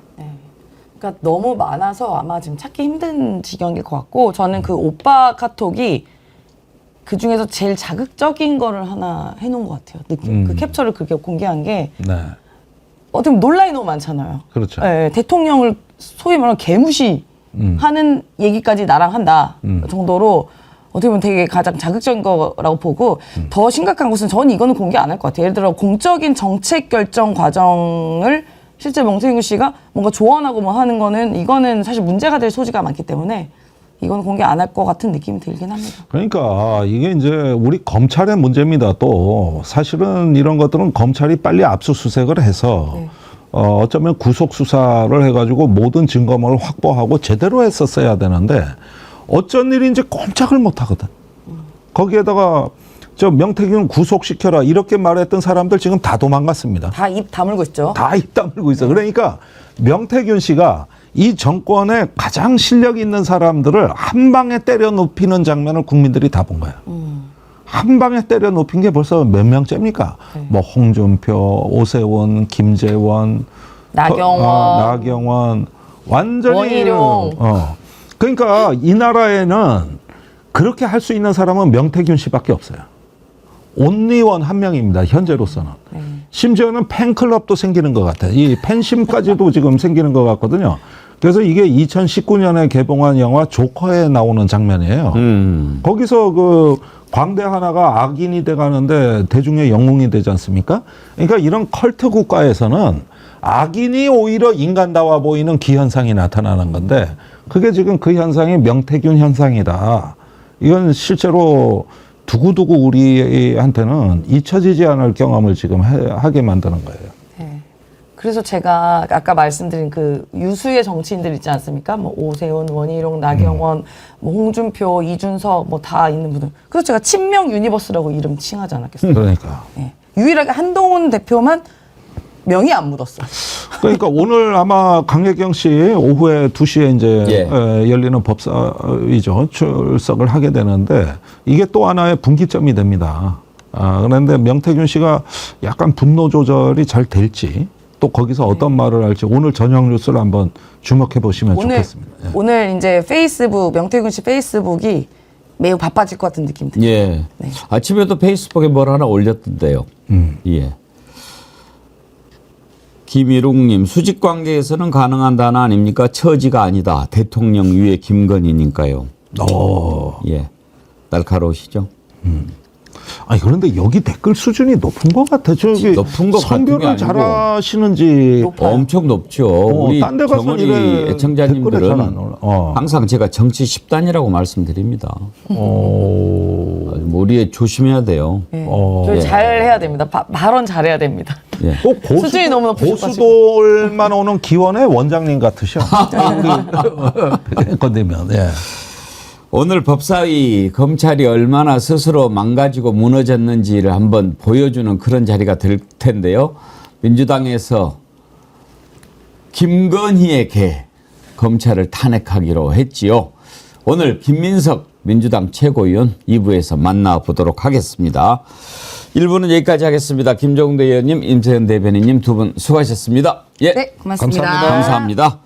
그러니까 너무 많아서 아마 지금 찾기 힘든 지경일 것 같고 저는 그 오빠 카톡이 그 중에서 제일 자극적인 거를 하나 해놓은 것 같아요. 느낌. 그 캡처를 그렇게 공개한 게 네. 어떻게 보면 논란이 너무 많잖아요. 그렇죠. 예, 대통령을 소위 말하면 개무시하는 얘기까지 나랑 한다 정도로 어떻게 보면 되게 가장 자극적인 거라고 보고 더 심각한 것은 저는 이거는 공개 안 할 것 같아요. 예를 들어 공적인 정책 결정 과정을 실제 명태균 씨가 뭔가 조언하고 뭐 하는 거는 이거는 사실 문제가 될 소지가 많기 때문에 이건 공개 안 할 것 같은 느낌이 들긴 합니다. 그러니까 이게 이제 우리 검찰의 문제입니다. 또 사실은 이런 것들은 검찰이 빨리 압수수색을 해서 네. 어쩌면 구속 수사를 해가지고 모든 증거물을 확보하고 제대로 했었어야 되는데 어쩐 일인지 꼼짝을 못 하거든. 거기에다가 저 명태균 구속시켜라 이렇게 말했던 사람들 지금 다 도망갔습니다. 다 입 다물고 있죠. 다 입 다물고 있어. 그러니까 명태균 씨가 이 정권에 가장 실력 있는 사람들을 한 방에 때려 눕히는 장면을 국민들이 다 본 거야. 한 방에 때려 눕힌 게 벌써 몇 명째입니까? 네. 뭐 홍준표, 오세훈, 김재원, 나경원, 완전히 원희룡. 그러니까 이 나라에는 그렇게 할 수 있는 사람은 명태균 씨밖에 없어요. 온리원 한 명입니다. 현재로서는. 심지어는 팬클럽도 생기는 것 같아요. 이 팬심까지도 지금 생기는 것 같거든요. 그래서 이게 2019년에 개봉한 영화 조커에 나오는 장면이에요. 거기서 그 광대 하나가 악인이 돼 가는데 대중의 영웅이 되지 않습니까? 그러니까 이런 컬트 국가에서는 악인이 오히려 인간다워 보이는 기현상이 나타나는 건데 그게 지금 그 현상이 명태균 현상이다. 이건 실제로 두고두고 우리한테는 잊혀지지 않을 경험을 지금 하게 만드는 거예요. 네. 그래서 제가 아까 말씀드린 그 유수의 정치인들 있지 않습니까? 뭐 오세훈, 원희룡, 나경원, 뭐 홍준표, 이준석 뭐 다 있는 분들. 그래서 제가 친명 유니버스라고 이름 칭하지 않았겠습니까? 그러니까. 네. 유일하게 한동훈 대표만 명이 안 묻었어. 그러니까 오늘 아마 강혜경 씨 오후에 2시에 이제 열리는 법사위죠. 출석을 하게 되는데 이게 또 하나의 분기점이 됩니다. 그런데 명태균 씨가 약간 분노 조절이 잘 될지 또 거기서 어떤 말을 할지 오늘 저녁 뉴스를 한번 주목해 보시면 좋겠습니다. 예. 오늘 이제 페이스북, 명태균 씨 페이스북이 매우 바빠질 것 같은 느낌 들어요. 예. 네. 아침에도 페이스북에 뭘 하나 올렸던데요. 예. 김일웅님, 수직 관계에서는 가능한 단어 아닙니까? 처지가 아니다. 대통령 위에 김건희니까요. 예. 날카로우시죠? 아니 그런데 여기 댓글 수준이 높은 것 같아. 저기 높은 것 같은 게 선별을 아니고 잘하시는지. 엄청 높죠. 우리 딴데 가서 정원이 이래 댓글에 애청자님들은 잘안 올라. 항상 제가 정치 10단이라고 말씀드립니다. 우리 조심해야 돼요. 저희 잘해야 됩니다. 발언 잘해야 됩니다. 예. 꼭 수준이 너무 높으셔가지고. 고수돌만 오는 기원의 원장님 같으셔. 우리 건드면. 예. 오늘 법사위 검찰이 얼마나 스스로 망가지고 무너졌는지를 한번 보여주는 그런 자리가 될 텐데요. 민주당에서 김건희에게 검찰을 탄핵하기로 했지요. 오늘 김민석 민주당 최고위원 2부에서 만나보도록 하겠습니다. 1부는 여기까지 하겠습니다. 김종대 의원님, 임세현 대변인님 두 분 수고하셨습니다. 예, 네, 고맙습니다. 감사합니다.